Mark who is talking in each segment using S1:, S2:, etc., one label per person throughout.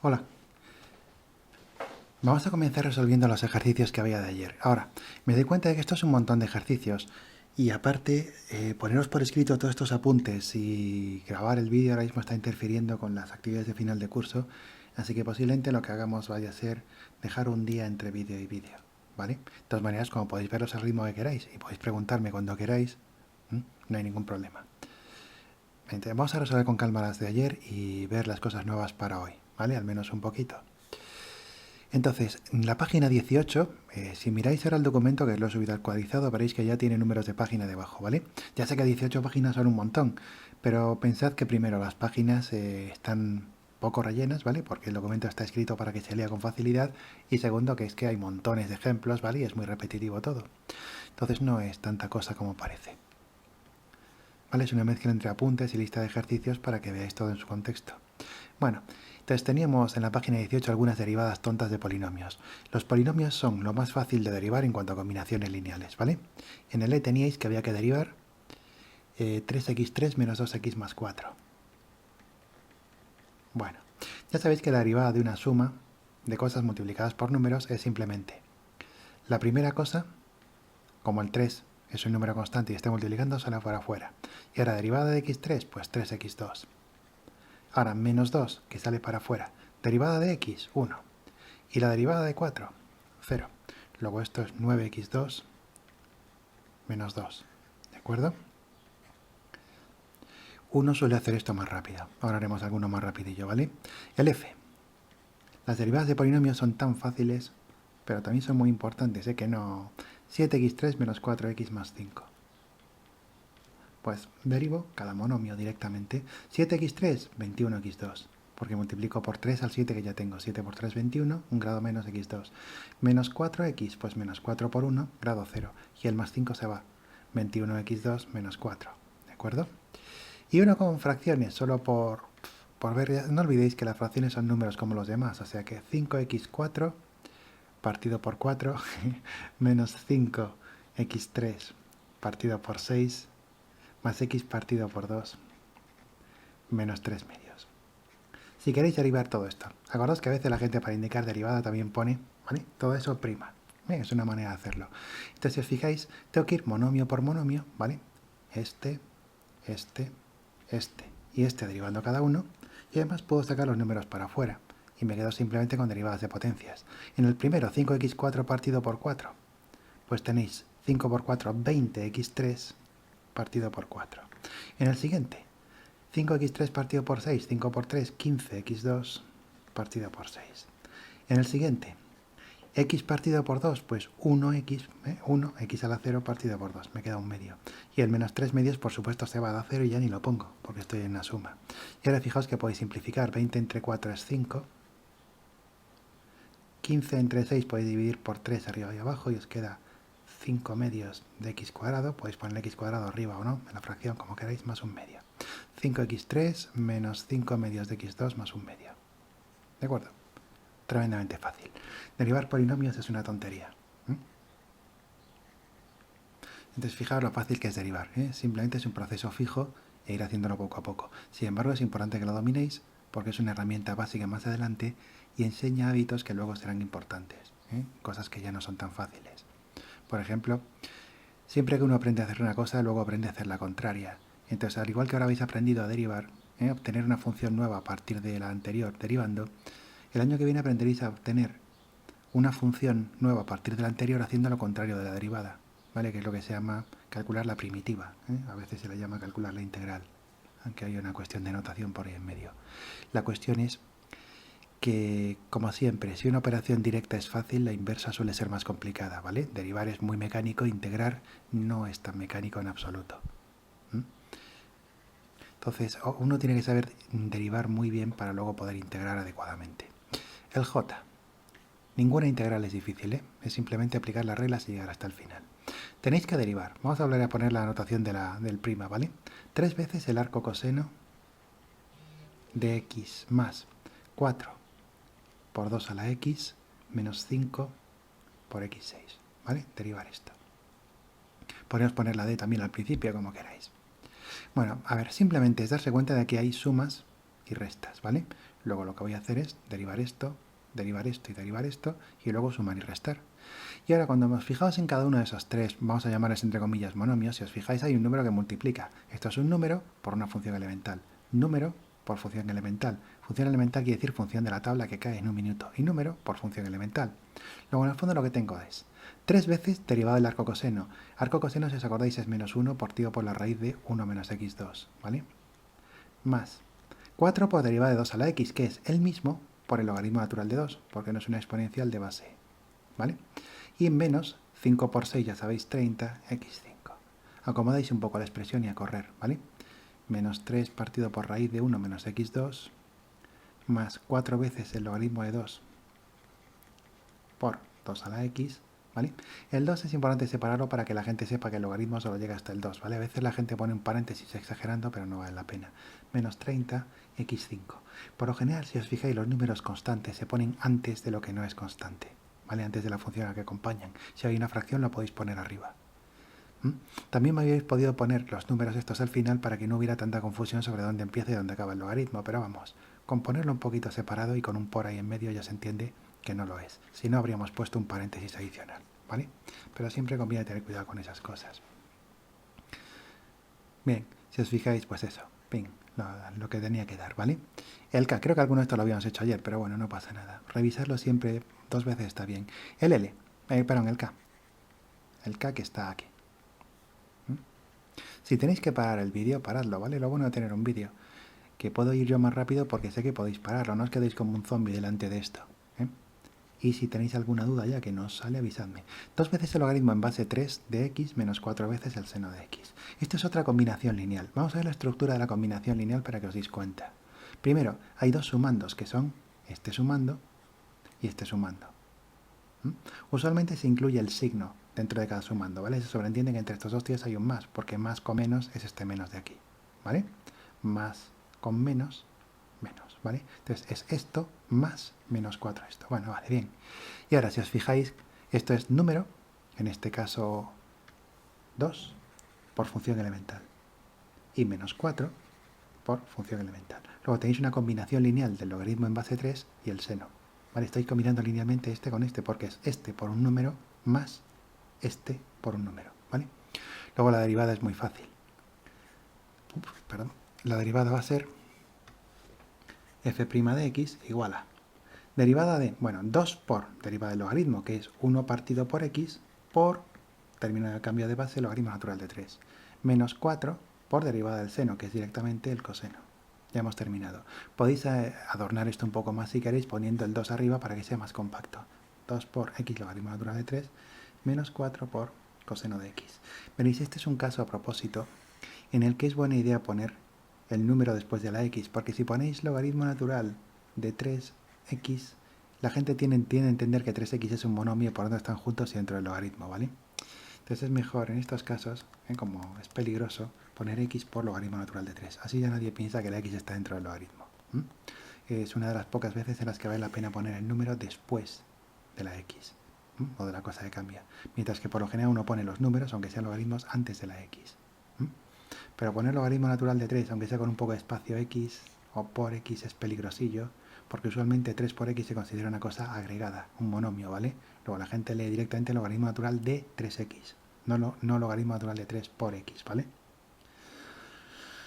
S1: Hola. Vamos a comenzar resolviendo los ejercicios que había de ayer. Ahora, me doy cuenta de que esto es un montón de ejercicios y aparte, poneros por escrito todos estos apuntes y grabar el vídeo ahora mismo está interfiriendo con las actividades de final de curso, así que posiblemente lo que hagamos vaya a ser dejar un día entre vídeo y vídeo, ¿vale? De todas maneras, como podéis verlos al ritmo que queráis y podéis preguntarme cuando queráis, no hay ningún problema. Entonces, vamos a resolver con calma las de ayer y ver las cosas nuevas para hoy, ¿vale? Al menos un poquito. Entonces, en la página 18, si miráis ahora el documento que lo he subido actualizado, veréis que ya tiene números de página debajo, ¿vale? Ya sé que 18 páginas son un montón, pero pensad que primero las páginas están poco rellenas, ¿vale? Porque el documento está escrito para que se lea con facilidad, y segundo, que es que hay montones de ejemplos, ¿vale? Y es muy repetitivo todo. Entonces no es tanta cosa como parece. ¿Vale? Es una mezcla entre apuntes y lista de ejercicios para que veáis todo en su contexto. Bueno, entonces teníamos en la página 18 algunas derivadas tontas de polinomios. Los polinomios son lo más fácil de derivar en cuanto a combinaciones lineales, ¿vale? En el E teníais que había que derivar 3x3 menos 2x más 4. Bueno, ya sabéis que la derivada de una suma de cosas multiplicadas por números es simplemente la primera cosa, como el 3 es un número constante y está multiplicando, sale para afuera. Y ahora derivada de x3, pues 3x2. Ahora, menos 2, que sale para afuera. Derivada de x, 1. Y la derivada de 4, 0. Luego esto es 9x2 menos 2. ¿De acuerdo? Uno suele hacer esto más rápido. Ahora haremos alguno más rapidillo, ¿vale? El f. Las derivadas de polinomios son tan fáciles, pero también son muy importantes, ¿eh? Que no... 7x3 menos 4x más 5. Pues derivo cada monomio directamente. 7x3, 21x2. Porque multiplico por 3 al 7 que ya tengo. 7 por 3, 21, un grado menos x2. Menos 4x, pues menos 4 por 1, grado 0. Y el más 5 se va. 21x2 menos 4. ¿De acuerdo? Y uno con fracciones, solo por ver... No olvidéis que las fracciones son números como los demás. O sea que 5x4 partido por 4 menos 5x3 partido por 6 más x partido por 2 menos 3 medios. Si queréis derivar todo esto, acordaos que a veces la gente para indicar derivada también pone, ¿vale? Todo eso prima. Es una manera de hacerlo. Entonces, si os fijáis, tengo que ir monomio por monomio, ¿vale? Este y este derivando cada uno, y además puedo sacar los números para afuera, y me quedo simplemente con derivadas de potencias. En el primero, 5x4 partido por 4, pues tenéis 5 por 4, 20x3 partido por 4. En el siguiente, 5x3 partido por 6, 5 por 3, 15x2 partido por 6. En el siguiente, x partido por 2, pues 1x, 1, x a la 0 partido por 2, me queda un medio. Y el menos 3 medios, por supuesto, se va a la 0 y ya ni lo pongo, porque estoy en la suma. Y ahora fijaos que podéis simplificar, 20 entre 4 es 5, 15 entre 6 podéis dividir por 3 arriba y abajo y os queda 5 medios de x cuadrado, podéis poner x cuadrado arriba o no, en la fracción como queráis, más un medio. 5x3 menos 5 medios de x2 más un medio. ¿De acuerdo? Tremendamente fácil. Derivar polinomios es una tontería. Entonces fijaos lo fácil que es derivar. Simplemente es un proceso fijo e ir haciéndolo poco a poco. Sin embargo, es importante que lo dominéis porque es una herramienta básica más adelante y enseña hábitos que luego serán importantes. Cosas que ya no son tan fáciles. Por ejemplo, siempre que uno aprende a hacer una cosa, luego aprende a hacer la contraria. Entonces, al igual que ahora habéis aprendido a derivar, obtener una función nueva a partir de la anterior derivando, el año que viene aprenderéis a obtener una función nueva a partir de la anterior haciendo lo contrario de la derivada, ¿vale? Que es lo que se llama calcular la primitiva. A veces se le llama calcular la integral, aunque hay una cuestión de notación por ahí en medio. La cuestión es que, como siempre, si una operación directa es fácil, la inversa suele ser más complicada, ¿vale? Derivar es muy mecánico, integrar no es tan mecánico en absoluto. Entonces, uno tiene que saber derivar muy bien para luego poder integrar adecuadamente. El J. Ninguna integral es difícil, es simplemente aplicar las reglas y llegar hasta el final. Tenéis que derivar. Vamos a volver a poner la anotación del prima, ¿vale? 3 veces el arco coseno de x más 4 por 2 a la x menos 5 por x6, ¿vale? Derivar esto. Podemos poner la d también al principio, como queráis. Bueno, a ver, simplemente es darse cuenta de que hay sumas y restas, ¿vale? Luego lo que voy a hacer es derivar esto y derivar esto, y luego sumar y restar. Y ahora cuando nos fijamos en cada uno de esos tres, vamos a llamarles entre comillas monomios, si os fijáis hay un número que multiplica. Esto es un número por una función elemental. Número por función elemental. Función elemental quiere decir función de la tabla que cae en un minuto. Y número por función elemental. Luego en el fondo lo que tengo es 3 veces derivado del arco coseno. Arco coseno, si os acordáis, es menos 1 partido por la raíz de 1 menos x2. ¿Vale? Más 4 por derivada de 2 a la x, que es el mismo por el logaritmo natural de 2, porque no es una exponencial de base. ¿Vale? Y menos 5 por 6, ya sabéis, 30, x5. Acomodáis un poco la expresión y a correr, ¿vale? Menos 3 partido por raíz de 1 menos x2, más 4 veces el logaritmo de 2 por 2 a la x, ¿vale? El 2 es importante separarlo para que la gente sepa que el logaritmo solo llega hasta el 2, ¿vale? A veces la gente pone un paréntesis exagerando, pero no vale la pena. Menos 30, x5. Por lo general, si os fijáis, los números constantes se ponen antes de lo que no es constante, ¿vale? Antes de la función a la que acompañan. Si hay una fracción, lo podéis poner arriba. También me habéis podido poner los números estos al final para que no hubiera tanta confusión sobre dónde empieza y dónde acaba el logaritmo, pero vamos, con ponerlo un poquito separado y con un por ahí en medio ya se entiende que no lo es. Si no, habríamos puesto un paréntesis adicional, ¿vale? Pero siempre conviene tener cuidado con esas cosas. Bien, si os fijáis, pues eso, ping, lo que tenía que dar, ¿vale? El K, creo que alguno de estos lo habíamos hecho ayer, pero bueno, no pasa nada. Revisarlo siempre 2 veces está bien. El L, perdón, el K. El K que está aquí. Si tenéis que parar el vídeo, paradlo, ¿vale? Lo bueno de tener un vídeo, que puedo ir yo más rápido porque sé que podéis pararlo, no os quedéis como un zombie delante de esto, ¿eh? Y si tenéis alguna duda ya que no os sale, avisadme. 2 veces el logaritmo en base 3 de x menos 4 veces el seno de x. Esto es otra combinación lineal. Vamos a ver la estructura de la combinación lineal para que os deis cuenta. Primero, hay dos sumandos que son este sumando y este sumando. Usualmente se incluye el signo dentro de cada sumando, ¿vale? Se sobreentiende que entre estos dos tíos hay un más, porque más con menos es este menos de aquí, ¿vale? Más con menos, menos, ¿vale? Entonces es esto más menos 4 esto. Bueno, vale, bien. Y ahora, si os fijáis, esto es número, en este caso 2, por función elemental. Y menos 4 por función elemental. Luego tenéis una combinación lineal del logaritmo en base 3 y el seno. ¿Vale? Estáis combinando linealmente este con este, porque es este por un número más este por un número, ¿vale? Luego la derivada es muy fácil. Perdón. La derivada va a ser f' de x igual a derivada de, bueno, 2 por derivada del logaritmo, que es 1 partido por x por, término del cambio de base, logaritmo natural de 3, menos 4 por derivada del seno, que es directamente el coseno. Ya hemos terminado. Podéis adornar esto un poco más si queréis poniendo el 2 arriba para que sea más compacto. 2 por x logaritmo natural de 3 menos 4 por coseno de x. Veréis, este es un caso a propósito en el que es buena idea poner el número después de la x, porque si ponéis logaritmo natural de 3x, la gente tiene a entender que 3x es un monomio por donde están juntos y dentro del logaritmo, ¿vale? Entonces es mejor en estos casos, como es peligroso, poner x por logaritmo natural de 3. Así ya nadie piensa que la x está dentro del logaritmo. Es una de las pocas veces en las que vale la pena poner el número después de la x, o de la cosa que cambia. Mientras que por lo general uno pone los números, aunque sean logaritmos, antes de la x. Pero poner logaritmo natural de 3, aunque sea con un poco de espacio x o por x, es peligrosillo, porque usualmente 3 por x se considera una cosa agregada, un monomio, ¿vale? Luego la gente lee directamente el logaritmo natural de 3x, no logaritmo natural de 3 por x, ¿vale?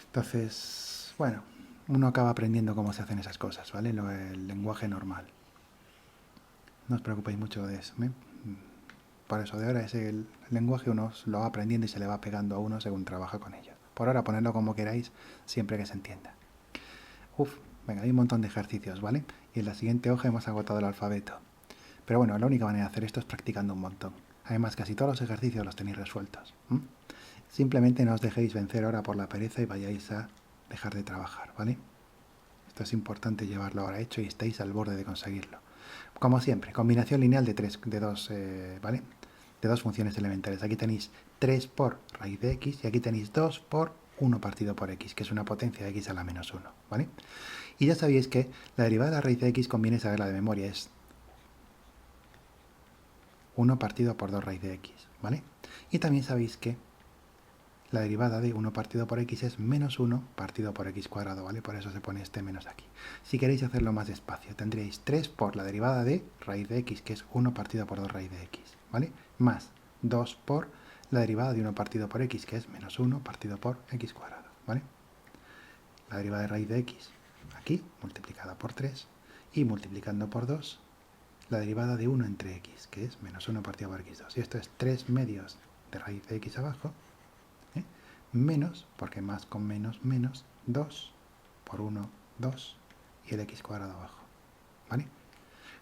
S1: Entonces, bueno, uno acaba aprendiendo cómo se hacen esas cosas, ¿vale? El lenguaje normal. No os preocupéis mucho de eso, ¿eh? Por eso de ahora el lenguaje uno lo va aprendiendo y se le va pegando a uno según trabaja con ello. Por ahora ponedlo como queráis, siempre que se entienda. Venga, hay un montón de ejercicios, ¿vale? Y en la siguiente hoja hemos agotado el alfabeto. Pero bueno, la única manera de hacer esto es practicando un montón. Además, casi todos los ejercicios los tenéis resueltos. Simplemente no os dejéis vencer ahora por la pereza y vayáis a dejar de trabajar, ¿vale? Esto es importante llevarlo ahora hecho y estáis al borde de conseguirlo. Como siempre, combinación lineal de dos funciones elementales. Aquí tenéis 3 por raíz de x y aquí tenéis 2 por 1 partido por x, que es una potencia de x a la menos 1, ¿vale? Y ya sabéis que la derivada de la raíz de x conviene saberla de memoria, es 1 partido por 2 raíz de x, ¿vale? Y también sabéis que la derivada de 1 partido por x es menos 1 partido por x cuadrado, ¿vale? Por eso se pone este menos aquí. Si queréis hacerlo más despacio, tendríais 3 por la derivada de raíz de x, que es 1 partido por 2 raíz de x, ¿vale? Más 2 por la derivada de 1 partido por x, que es menos 1 partido por x cuadrado, ¿vale? La derivada de raíz de x aquí, multiplicada por 3, y multiplicando por 2, la derivada de 1 entre x, que es menos 1 partido por x2. Y esto es 3 medios de raíz de x abajo, menos, porque más con menos, menos 2 por 1, 2, y el x cuadrado abajo, ¿vale?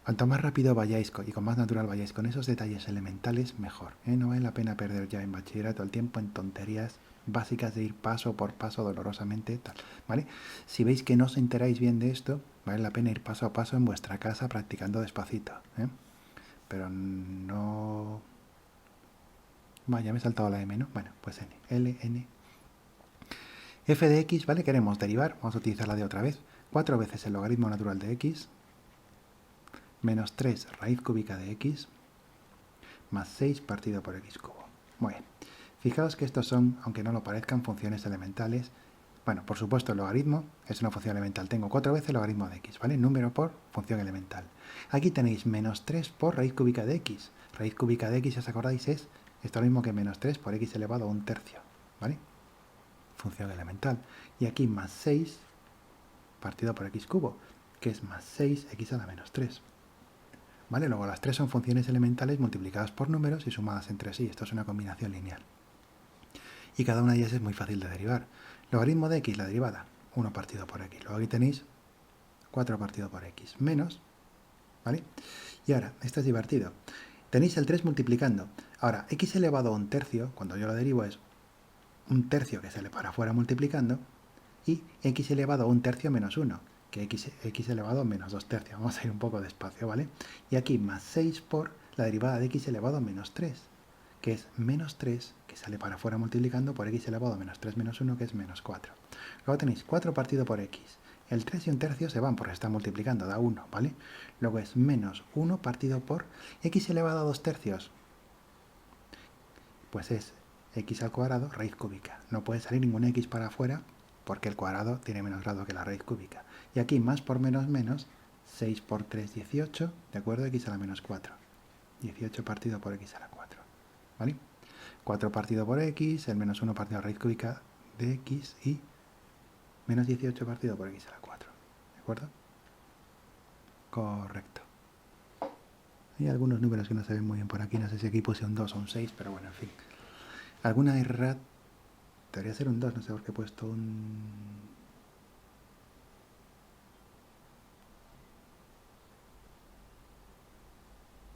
S1: Cuanto más rápido vayáis y con más natural vayáis con esos detalles elementales, mejor, ¿eh? No vale la pena perder ya en bachillerato el tiempo en tonterías básicas de ir paso por paso dolorosamente, tal, ¿vale? Si veis que no os enteráis bien de esto, vale la pena ir paso a paso en vuestra casa practicando despacito, ¿eh? Pero no... Vaya, me he saltado la M, ¿no? Bueno, pues N, L, N. F de x, ¿vale? Queremos derivar, vamos a utilizarla de otra vez, 4 veces el logaritmo natural de x, menos 3 raíz cúbica de x, más 6 partido por x cubo. Muy bien. Fijaos que estos son, aunque no lo parezcan, funciones elementales. Bueno, por supuesto, el logaritmo es una función elemental. Tengo 4 veces el logaritmo de x, ¿vale? Número por función elemental. Aquí tenéis menos 3 por raíz cúbica de x. Raíz cúbica de x, si os acordáis, es esto mismo que menos 3 por x elevado a un tercio, ¿vale? Función elemental. Y aquí más 6 partido por x cubo, que es más 6x a la menos 3. ¿Vale? Luego las 3 son funciones elementales multiplicadas por números y sumadas entre sí. Esto es una combinación lineal. Y cada una de ellas es muy fácil de derivar. Logaritmo de x, la derivada, 1 partido por x. Luego aquí tenéis 4 partido por x, menos, ¿vale? Y ahora, esto es divertido. Tenéis el 3 multiplicando. Ahora, x elevado a un tercio, cuando yo lo derivo es un tercio que sale para afuera multiplicando, y x elevado a un tercio menos 1, que x elevado a menos 2 tercios. Vamos a ir un poco despacio, ¿vale? Y aquí más 6 por la derivada de x elevado a menos 3, que es menos 3, que sale para afuera multiplicando, por x elevado a menos 3 menos 1, que es menos 4. Luego tenéis 4 partido por x. El 3 y un tercio se van porque están multiplicando, da 1, ¿vale? Luego es menos 1 partido por x elevado a 2 tercios. Pues es x al cuadrado, raíz cúbica. No puede salir ninguna x para afuera porque el cuadrado tiene menos grado que la raíz cúbica. Y aquí más por menos menos, 6 por 3, 18, ¿de acuerdo? X a la menos 4. 18 partido por x a la 4, ¿vale? 4 partido por x, el menos 1 partido raíz cúbica de x y menos 18 partido por x a la 4, ¿de acuerdo? Correcto. Hay algunos números que no se ven muy bien por aquí, no sé si aquí puse un 2 o un 6, pero bueno, en fin. Alguna errata, debería ser un 2, no sé por qué he puesto un...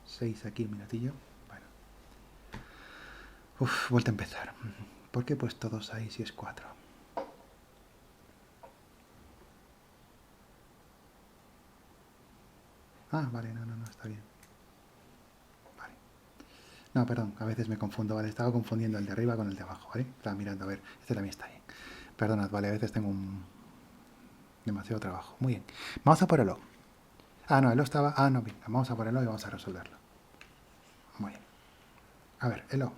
S1: 6 aquí, un minutillo. Bueno. Vuelta a empezar. ¿Por qué he puesto 2 ahí si es 4? Ah, vale, no, está bien. Vale. No, perdón, a veces me confundo, vale, estaba confundiendo el de arriba con el de abajo, ¿vale? Estaba mirando, a ver, este también está bien. Perdonad, vale, a veces tengo demasiado trabajo. Muy bien. Vamos a por el O. Ah, no, el O estaba... Ah, no, bien, vamos a por el O y vamos a resolverlo. Muy bien. A ver, el O.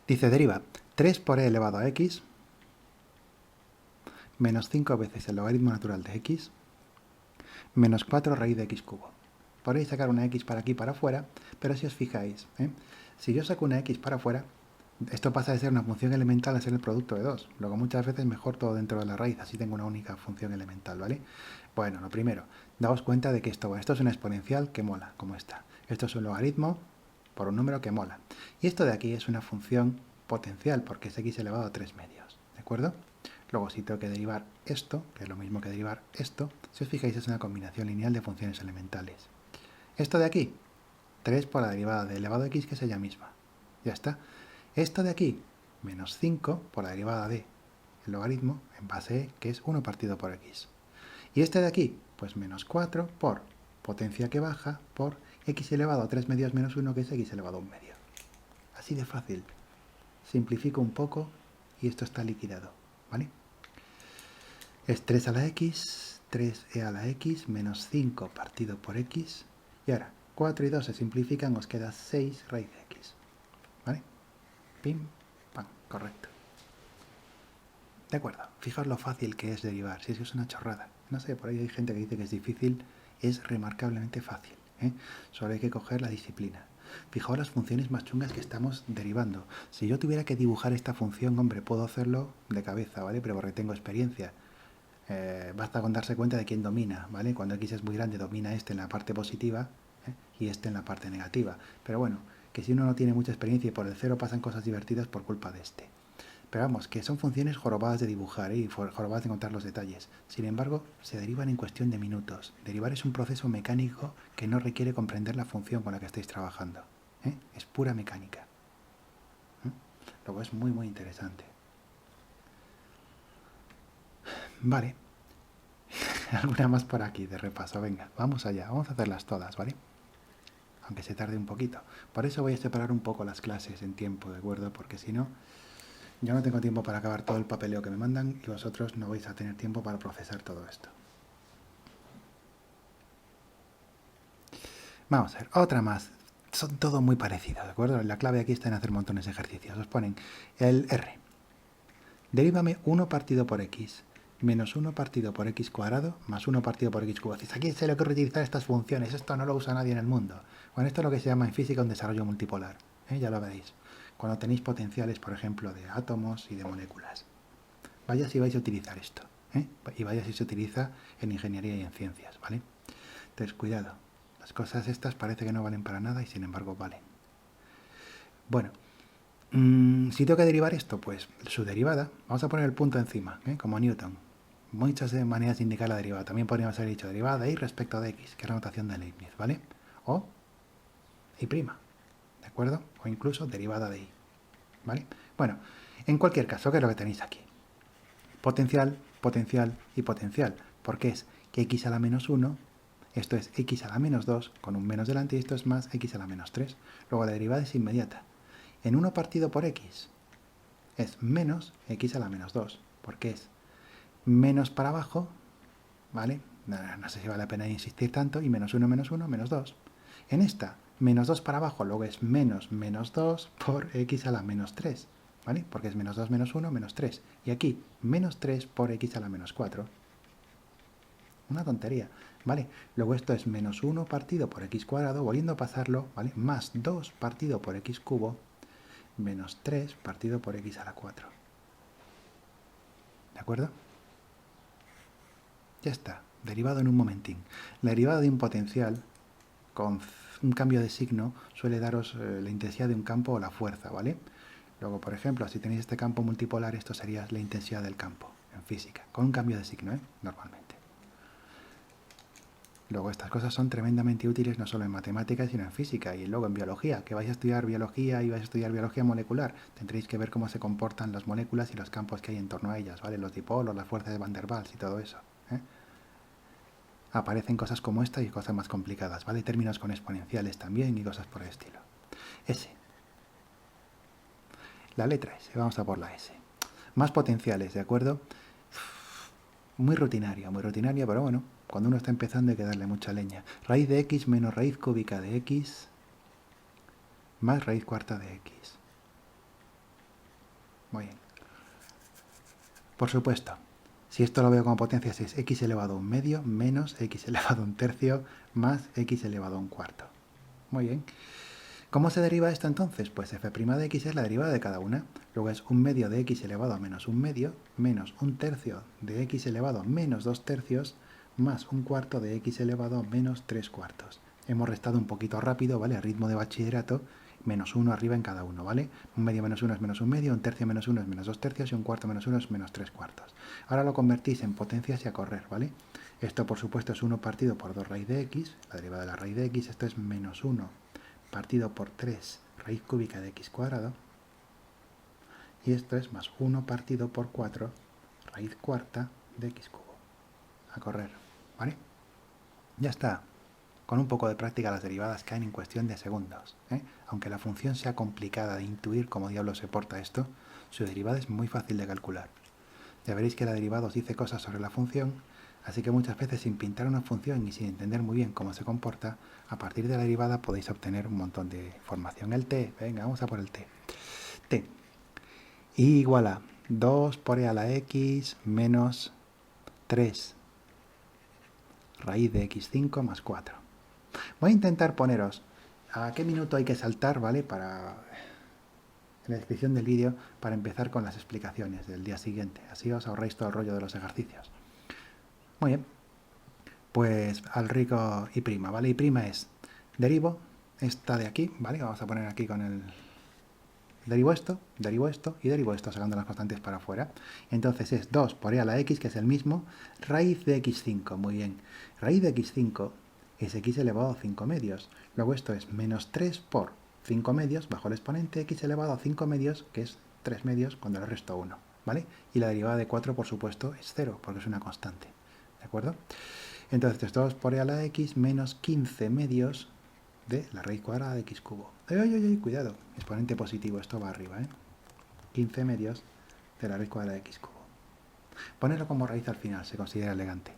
S1: Dice, deriva 3 por e elevado a x menos 5 veces el logaritmo natural de x menos 4 raíz de x cubo. Podéis sacar una x para aquí para afuera, pero si os fijáis, si yo saco una x para afuera, esto pasa de ser una función elemental a ser el producto de 2. Luego muchas veces mejor todo dentro de la raíz, así tengo una única función elemental, ¿vale? Bueno, lo primero, daos cuenta de que esto es una exponencial que mola, como esta. Esto es un logaritmo por un número que mola. Y esto de aquí es una función potencial, porque es x elevado a 3 medios, ¿de acuerdo? Luego, si tengo que derivar esto, que es lo mismo que derivar esto, si os fijáis es una combinación lineal de funciones elementales. Esto de aquí, 3 por la derivada de elevado a x, que es ella misma. Ya está. Esto de aquí, menos 5 por la derivada de el logaritmo en base e, que es 1 partido por x. Y este de aquí, pues menos 4 por potencia que baja por x elevado a 3 medios menos 1, que es x elevado a 1 medio. Así de fácil. Simplifico un poco y esto está liquidado, ¿vale? Es 3 a la x, 3e a la x, menos 5 partido por x. Y ahora, 4 y 2 se simplifican, os queda 6 raíz de x. ¿Vale? Pim, pam, correcto. De acuerdo, fijaos lo fácil que es derivar, si es que es una chorrada. No sé, por ahí hay gente que dice que es difícil, es remarcablemente fácil. Solo hay que coger la disciplina. Fijaos las funciones más chungas que estamos derivando. Si yo tuviera que dibujar esta función, hombre, puedo hacerlo de cabeza, ¿vale? Pero porque tengo experiencia. Basta con darse cuenta de quién domina, ¿vale? Cuando x es muy grande, domina este en la parte positiva y este en la parte negativa. Pero bueno, que si uno no tiene mucha experiencia y por el cero pasan cosas divertidas por culpa de este. Pero vamos, que son funciones jorobadas de dibujar y jorobadas de encontrar los detalles. Sin embargo, se derivan en cuestión de minutos. Derivar es un proceso mecánico que no requiere comprender la función con la que estáis trabajando. Es pura mecánica. Luego es muy, muy interesante. Vale. Alguna más por aquí de repaso. Venga, vamos allá. Vamos a hacerlas todas, ¿vale? Aunque se tarde un poquito. Por eso voy a separar un poco las clases en tiempo, ¿de acuerdo? Porque si no, yo no tengo tiempo para acabar todo el papeleo que me mandan y vosotros no vais a tener tiempo para procesar todo esto. Vamos a ver, otra más. Son todo muy parecidos, ¿de acuerdo? La clave aquí está en hacer montones de ejercicios. Os ponen el R. Deríbame 1 partido por x menos 1 partido por x cuadrado más 1 partido por x cubo. Aquí se le ocurre utilizar estas funciones. Esto no lo usa nadie en el mundo. Bueno, esto es lo que se llama en física un desarrollo multipolar. Ya lo veréis. Cuando tenéis potenciales, por ejemplo, de átomos y de moléculas. Vaya si vais a utilizar esto. Y vaya si se utiliza en ingeniería y en ciencias, ¿vale? Entonces, cuidado. Las cosas estas parece que no valen para nada y sin embargo valen. Bueno, si tengo que derivar esto, pues su derivada, vamos a poner el punto encima, como Newton. Muchas maneras de indicar la derivada. También podríamos haber dicho derivada de y respecto de x, que es la notación de Leibniz, ¿vale? O y', ¿de acuerdo? O incluso derivada de y, ¿vale? Bueno, en cualquier caso, ¿qué es lo que tenéis aquí? Potencial, potencial y potencial, porque es que x a la menos 1, esto es x a la menos 2, con un menos delante, y esto es más x a la menos 3. Luego la derivada es inmediata. En 1 partido por x es menos x a la menos 2, porque es menos para abajo, ¿vale? No sé si vale la pena insistir tanto, y menos 1, menos 2. En esta, menos 2 para abajo, luego es menos 2 por x a la menos 3, ¿vale? Porque es menos 2, menos 1, menos 3. Y aquí, menos 3 por x a la menos 4. Una tontería, ¿vale? Luego esto es menos 1 partido por x cuadrado, volviendo a pasarlo, ¿vale? Más 2 partido por x cubo, menos 3 partido por x a la 4. ¿De acuerdo? Ya está, derivado en un momentín. La derivada de un potencial con un cambio de signo suele daros la intensidad de un campo o la fuerza, ¿vale? Luego, por ejemplo, si tenéis este campo multipolar, esto sería la intensidad del campo en física, con un cambio de signo, normalmente. Luego, estas cosas son tremendamente útiles no solo en matemáticas, sino en física y luego en biología. Que vais a estudiar biología y vais a estudiar biología molecular, tendréis que ver cómo se comportan las moléculas y los campos que hay en torno a ellas, ¿vale? Los dipolos, las fuerzas de Van der Waals y todo eso. Aparecen cosas como esta y cosas más complicadas, ¿vale? Términos con exponenciales también y cosas por el estilo. S. La letra S, vamos a por la S. Más potenciales, ¿de acuerdo? Muy rutinaria, pero bueno, cuando uno está empezando hay que darle mucha leña. Raíz de x menos raíz cúbica de x más raíz cuarta de x. Muy bien. Por supuesto, si esto lo veo como potencias es x elevado a un medio menos x elevado a un tercio más x elevado a un cuarto. Muy bien. ¿Cómo se deriva esto entonces? Pues f' de x es la derivada de cada una. Luego es un medio de x elevado a menos un medio menos un tercio de x elevado a menos 2 tercios más un cuarto de x elevado a menos 3 cuartos. Hemos restado un poquito rápido, ¿vale? A ritmo de bachillerato, menos 1 arriba en cada uno, ¿vale? Un medio menos 1 es menos un medio, un tercio menos 1 es menos 2 tercios y un cuarto menos 1 es menos 3 cuartos. Ahora lo convertís en potencias y a correr, ¿vale? Esto, por supuesto, es 1 partido por 2 raíz de x, la derivada de la raíz de x, esto es menos 1 partido por 3 raíz cúbica de x cuadrado, y esto es más 1 partido por 4 raíz cuarta de x cubo. A correr, ¿vale? Ya está. Con un poco de práctica las derivadas caen en cuestión de segundos, Aunque la función sea complicada de intuir cómo diablos se porta esto, su derivada es muy fácil de calcular. Ya veréis que la derivada os dice cosas sobre la función, Así que muchas veces sin pintar una función y sin entender muy bien cómo se comporta, a partir de la derivada podéis obtener un montón de información. El t, venga, vamos a por el t. T igual a 2 por e a la x menos 3 raíz de x5 más 4. Voy a intentar poneros a qué minuto hay que saltar, ¿vale? En la descripción del vídeo para empezar con las explicaciones del día siguiente. Así os ahorráis todo el rollo de los ejercicios. Muy bien. Pues al rico y prima, ¿vale? Y prima es derivo esta de aquí, ¿vale? Vamos a poner aquí con el... Derivo esto y derivo esto, sacando las constantes para afuera. Entonces es 2 por e a la x, que es el mismo, raíz de x5, muy bien. Raíz de x5 es x elevado a 5 medios. Luego esto es menos 3 por 5 medios bajo el exponente x elevado a 5 medios, que es 3 medios cuando le resto 1, ¿vale? Y la derivada de 4, por supuesto, es 0, porque es una constante, ¿de acuerdo? Entonces esto es 2 por e a la x menos 15 medios de la raíz cuadrada de x cubo. ¡Ay! Cuidado, exponente positivo, esto va arriba, ¿eh? 15 medios de la raíz cuadrada de x cubo. Ponerlo como raíz al final, se considera elegante.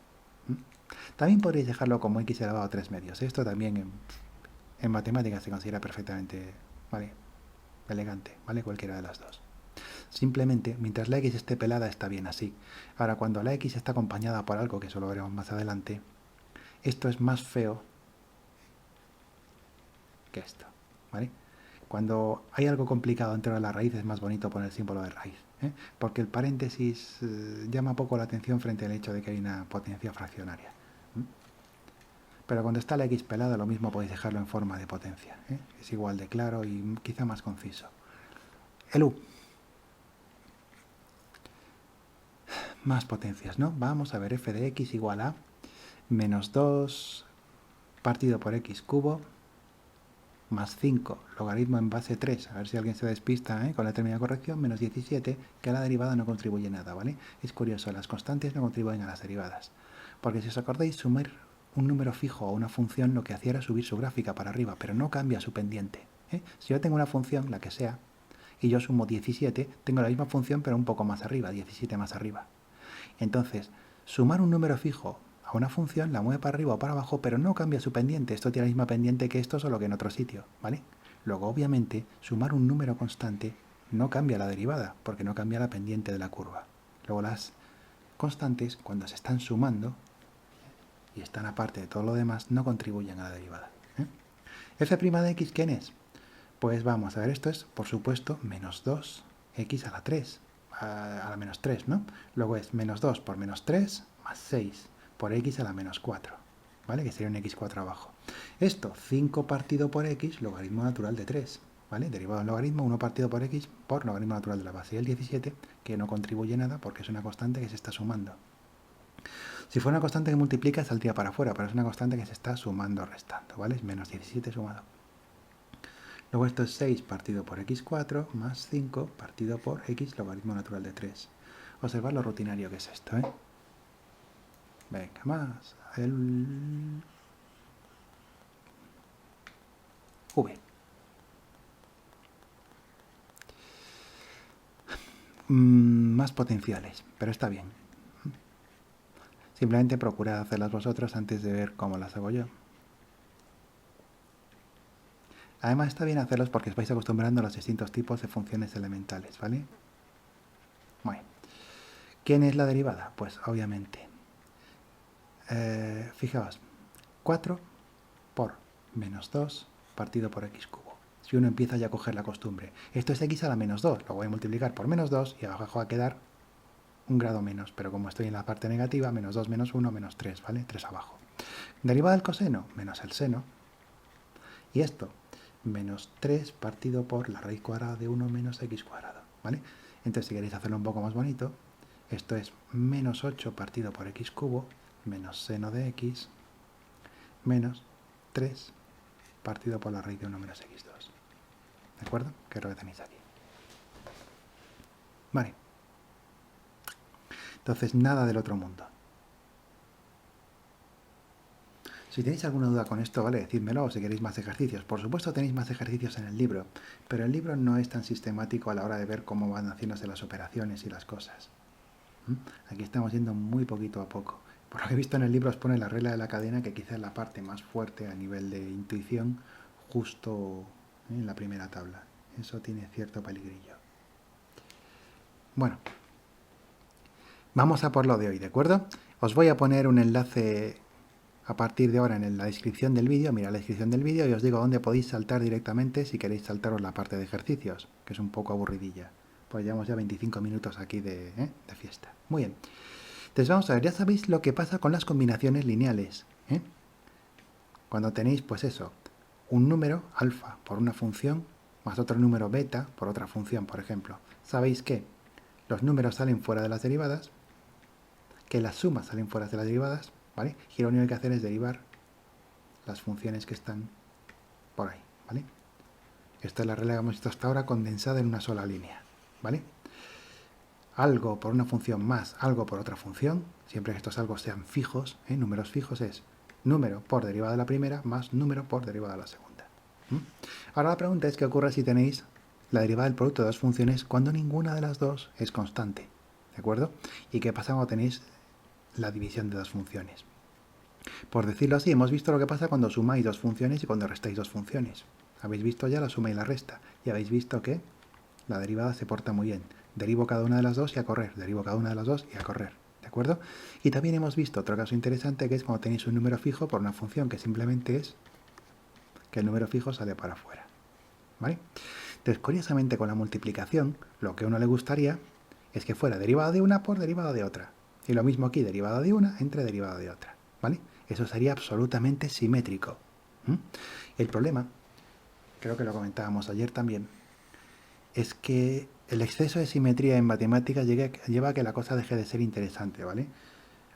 S1: También podréis dejarlo como x elevado a 3 medios. Esto también en matemáticas se considera perfectamente, ¿vale? Elegante, ¿vale? Cualquiera de las dos. Simplemente, mientras la x esté pelada, está bien así. Ahora, cuando la x está acompañada por algo, que eso lo veremos más adelante, esto es más feo que esto, ¿vale? Cuando hay algo complicado dentro de la raíz es más bonito poner el símbolo de raíz, ¿eh? Porque el paréntesis llama poco la atención frente al hecho de que hay una potencia fraccionaria. Pero cuando está la x pelada, lo mismo podéis dejarlo en forma de potencia, ¿eh? Es igual de claro y quizá más conciso. El u. Más potencias, ¿no? Vamos a ver f de x igual a menos 2 partido por x cubo más 5, logaritmo en base 3, a ver si alguien se despista, con la término de corrección, menos 17, que a la derivada no contribuye nada, ¿vale? Es curioso, las constantes no contribuyen a las derivadas, porque si os acordáis, sumar un número fijo a una función lo que hacía era subir su gráfica para arriba, pero no cambia su pendiente, ¿eh? Si yo tengo una función, la que sea, y yo sumo 17, tengo la misma función pero un poco más arriba, 17 más arriba. Entonces, sumar un número fijo a una función la mueve para arriba o para abajo, pero no cambia su pendiente. Esto tiene la misma pendiente que esto, solo que en otro sitio, ¿vale? Luego, obviamente, sumar un número constante no cambia la derivada, porque no cambia la pendiente de la curva. Luego, las constantes, cuando se están sumando y están aparte de todo lo demás, no contribuyen a la derivada, ¿eh? F' de x, ¿quién es? Pues vamos a ver, esto es, por supuesto, menos 2x a la 3, a la menos 3, ¿no? Luego es menos 2 por menos 3 más 6 por x a la menos 4, ¿vale? Que sería un x4 abajo. Esto, 5 partido por x, logaritmo natural de 3, ¿vale? Derivado del logaritmo, 1 partido por x por logaritmo natural de la base del 17, que no contribuye nada porque es una constante que se está sumando. Si fuera una constante que multiplica, saldría para afuera, pero es una constante que se está sumando o restando, ¿vale? Es menos 17 sumado. Luego esto es 6 partido por x4 más 5 partido por x logaritmo natural de 3. Observad lo rutinario que es esto, ¿eh? Venga, más el v. Más potenciales, pero está bien. Simplemente procurad hacerlas vosotros antes de ver cómo las hago yo. Además está bien hacerlos porque os vais acostumbrando a los distintos tipos de funciones elementales, ¿vale? Bueno. ¿Quién es la derivada? Pues obviamente. Fijaos, 4 por menos 2 partido por x cubo. Si uno empieza ya a coger la costumbre. Esto es x a la menos 2, lo voy a multiplicar por menos 2 y abajo va a quedar un grado menos, pero como estoy en la parte negativa, menos 2 menos 1 menos 3, ¿vale? 3 abajo. Derivada del coseno, menos el seno. Y esto, menos 3 partido por la raíz cuadrada de 1 menos x cuadrado, ¿vale? Entonces, si queréis hacerlo un poco más bonito, esto es menos 8 partido por x cubo, menos seno de x, menos 3 partido por la raíz de 1 menos x2. ¿De acuerdo? Que es lo que tenéis aquí. Vale. Entonces, nada del otro mundo. Si tenéis alguna duda con esto, ¿vale? Decídmelo, o si queréis más ejercicios. Por supuesto tenéis más ejercicios en el libro, pero el libro no es tan sistemático a la hora de ver cómo van haciéndose las operaciones y las cosas. Aquí estamos yendo muy poquito a poco. Por lo que he visto en el libro os pone la regla de la cadena, que quizá es la parte más fuerte a nivel de intuición, justo en la primera tabla. Eso tiene cierto peligrillo. Bueno, vamos a por lo de hoy, ¿de acuerdo? Os voy a poner un enlace a partir de ahora en la descripción del vídeo, mira la descripción del vídeo y os digo dónde podéis saltar directamente si queréis saltaros la parte de ejercicios, que es un poco aburridilla. Pues llevamos ya 25 minutos aquí de fiesta. Muy bien. Entonces vamos a ver, ya sabéis lo que pasa con las combinaciones lineales. Cuando tenéis, pues eso, un número alfa por una función más otro número beta por otra función, por ejemplo. Sabéis que los números salen fuera de las derivadas, que las sumas salen fuera de las derivadas, ¿vale? Y lo único que hay que hacer es derivar las funciones que están por ahí, ¿vale? Esta es la regla que hemos visto hasta ahora condensada en una sola línea, ¿vale? Algo por una función más algo por otra función, siempre que estos algo sean fijos, números fijos, es número por derivada de la primera más número por derivada de la segunda. Ahora la pregunta es qué ocurre si tenéis la derivada del producto de dos funciones cuando ninguna de las dos es constante, ¿de acuerdo? ¿Y qué pasa cuando tenéis la división de dos funciones? Por decirlo así, hemos visto lo que pasa cuando sumáis dos funciones y cuando restáis dos funciones. Habéis visto ya la suma y la resta, y habéis visto que la derivada se porta muy bien. Derivo cada una de las dos y a correr, derivo cada una de las dos y a correr, ¿de acuerdo? Y también hemos visto otro caso interesante, que es cuando tenéis un número fijo por una función que simplemente es que el número fijo sale para afuera, ¿vale? Entonces, curiosamente, con la multiplicación, lo que a uno le gustaría es que fuera derivada de una por derivada de otra. Y lo mismo aquí, derivada de una entre derivada de otra, ¿vale? Eso sería absolutamente simétrico. El problema, creo que lo comentábamos ayer también, es que el exceso de simetría en matemáticas lleva a que la cosa deje de ser interesante, ¿vale?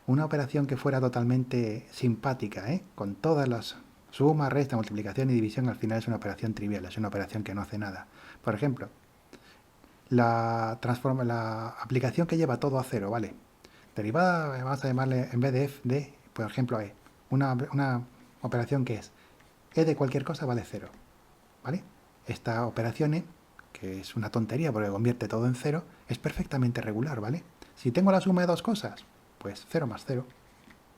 S1: Una operación que fuera totalmente simpática, con todas las suma, resta, multiplicación y división, al final es una operación trivial, es una operación que no hace nada. Por ejemplo, la aplicación que lleva todo a cero, ¿vale? Derivada, vamos a llamarle, en vez de f, de, por ejemplo, e. Una operación que es e de cualquier cosa vale cero, ¿vale? Esta operación e, que es una tontería porque convierte todo en cero, es perfectamente regular, ¿vale? Si tengo la suma de dos cosas, pues 0 más 0,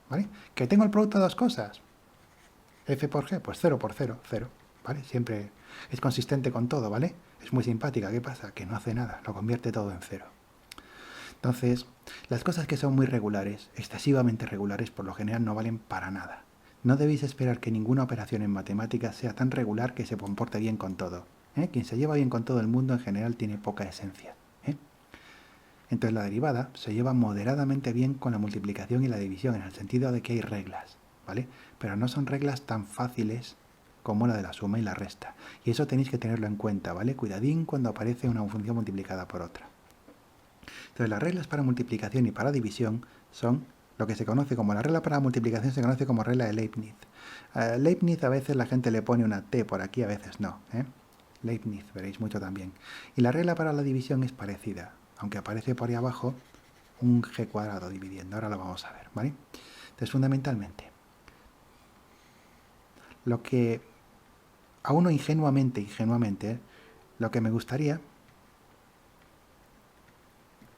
S1: ¿vale? Que tengo el producto de dos cosas, f por g, pues 0 por 0, 0, ¿vale? Siempre es consistente con todo, ¿vale? Es muy simpática, ¿qué pasa? Que no hace nada, lo convierte todo en cero. Entonces, las cosas que son muy regulares, excesivamente regulares, por lo general no valen para nada. No debéis esperar que ninguna operación en matemáticas sea tan regular que se comporte bien con todo. Quien se lleva bien con todo el mundo en general tiene poca esencia. Entonces la derivada se lleva moderadamente bien con la multiplicación y la división, en el sentido de que hay reglas, ¿vale? Pero no son reglas tan fáciles como la de la suma y la resta. Y eso tenéis que tenerlo en cuenta, ¿vale? Cuidadín cuando aparece una función multiplicada por otra. Entonces las reglas para multiplicación y para división son lo que se conoce como la regla para multiplicación, se conoce como regla de Leibniz. Leibniz a veces la gente le pone una T por aquí, a veces no. Leibniz, veréis mucho también. Y la regla para la división es parecida, aunque aparece por ahí abajo un g cuadrado dividiendo. Ahora lo vamos a ver, ¿vale? Entonces, fundamentalmente, lo que a uno ingenuamente, lo que me gustaría,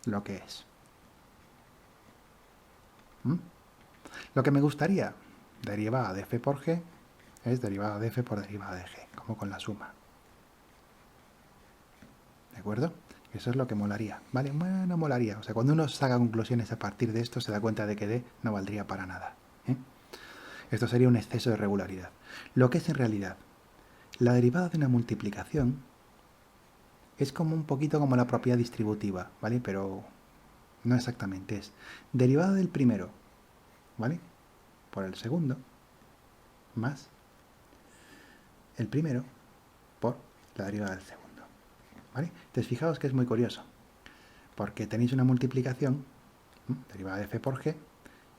S1: lo que es. Lo que me gustaría, derivada de f por g, es derivada de f por derivada de g, como con la suma. ¿De acuerdo? Eso es lo que molaría, ¿vale? Bueno, molaría. O sea, cuando uno saca conclusiones a partir de esto, se da cuenta de que D no valdría para nada. Esto sería un exceso de regularidad. Lo que es en realidad, la derivada de una multiplicación es como un poquito como la propiedad distributiva, ¿vale? Pero no exactamente, es derivada del primero, ¿vale? Por el segundo, más el primero por la derivada del segundo. ¿Vale? Entonces fijaos que es muy curioso, porque tenéis una multiplicación, derivada de f por g,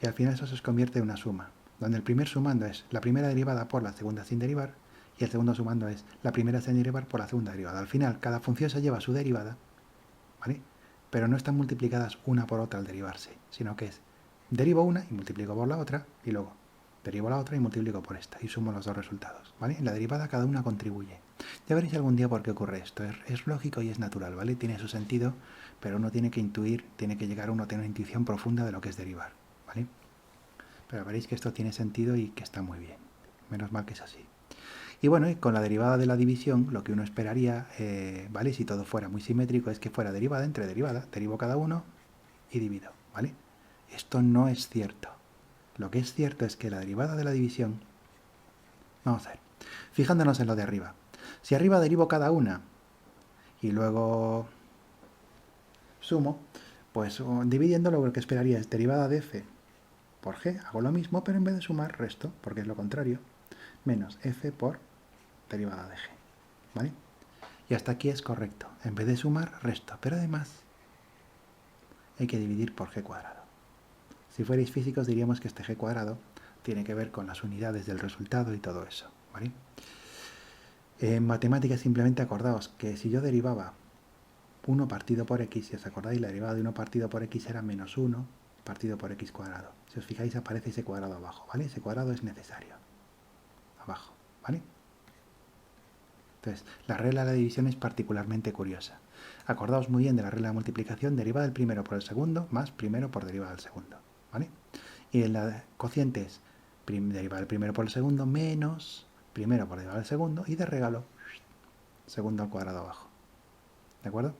S1: y al final eso se convierte en una suma, donde el primer sumando es la primera derivada por la segunda sin derivar, y el segundo sumando es la primera sin derivar por la segunda derivada. Al final cada función se lleva su derivada, ¿vale? Pero no están multiplicadas una por otra al derivarse, sino que es derivo una y multiplico por la otra, y luego derivo la otra y multiplico por esta, y sumo los dos resultados, ¿vale? En la derivada cada una contribuye. Ya veréis algún día por qué ocurre esto. Es lógico y es natural, ¿vale? Tiene su sentido, pero uno tiene que intuir, tiene que llegar uno a tener una intuición profunda de lo que es derivar, ¿vale? Pero veréis que esto tiene sentido y que está muy bien. Menos mal que es así. Y bueno, y con la derivada de la división, lo que uno esperaría, ¿vale? Si todo fuera muy simétrico, es que fuera derivada entre derivada. Derivo cada uno y divido, ¿vale? Esto no es cierto. Lo que es cierto es que la derivada de la división... Vamos a ver. Fijándonos en lo de arriba. Si arriba derivo cada una y luego sumo, pues dividiendo lo que esperaría es derivada de f por g. Hago lo mismo, pero en vez de sumar, resto, porque es lo contrario. Menos f por derivada de g. ¿Vale? Y hasta aquí es correcto. En vez de sumar, resto. Pero además hay que dividir por g cuadrado. Si fuerais físicos diríamos que este g cuadrado tiene que ver con las unidades del resultado y todo eso. ¿Vale? En matemáticas simplemente acordaos que si yo derivaba 1 partido por x, si os acordáis, la derivada de 1 partido por x era menos 1 partido por x cuadrado. Si os fijáis aparece ese cuadrado abajo, ¿vale? Ese cuadrado es necesario. Abajo, ¿vale? Entonces, la regla de la división es particularmente curiosa. Acordaos muy bien de la regla de multiplicación, derivada del primero por el segundo, más primero por derivada del segundo, ¿vale? Y en la cociente es derivada del primero por el segundo, menos primero por derivada del segundo, y de regalo, segundo al cuadrado abajo. ¿De acuerdo?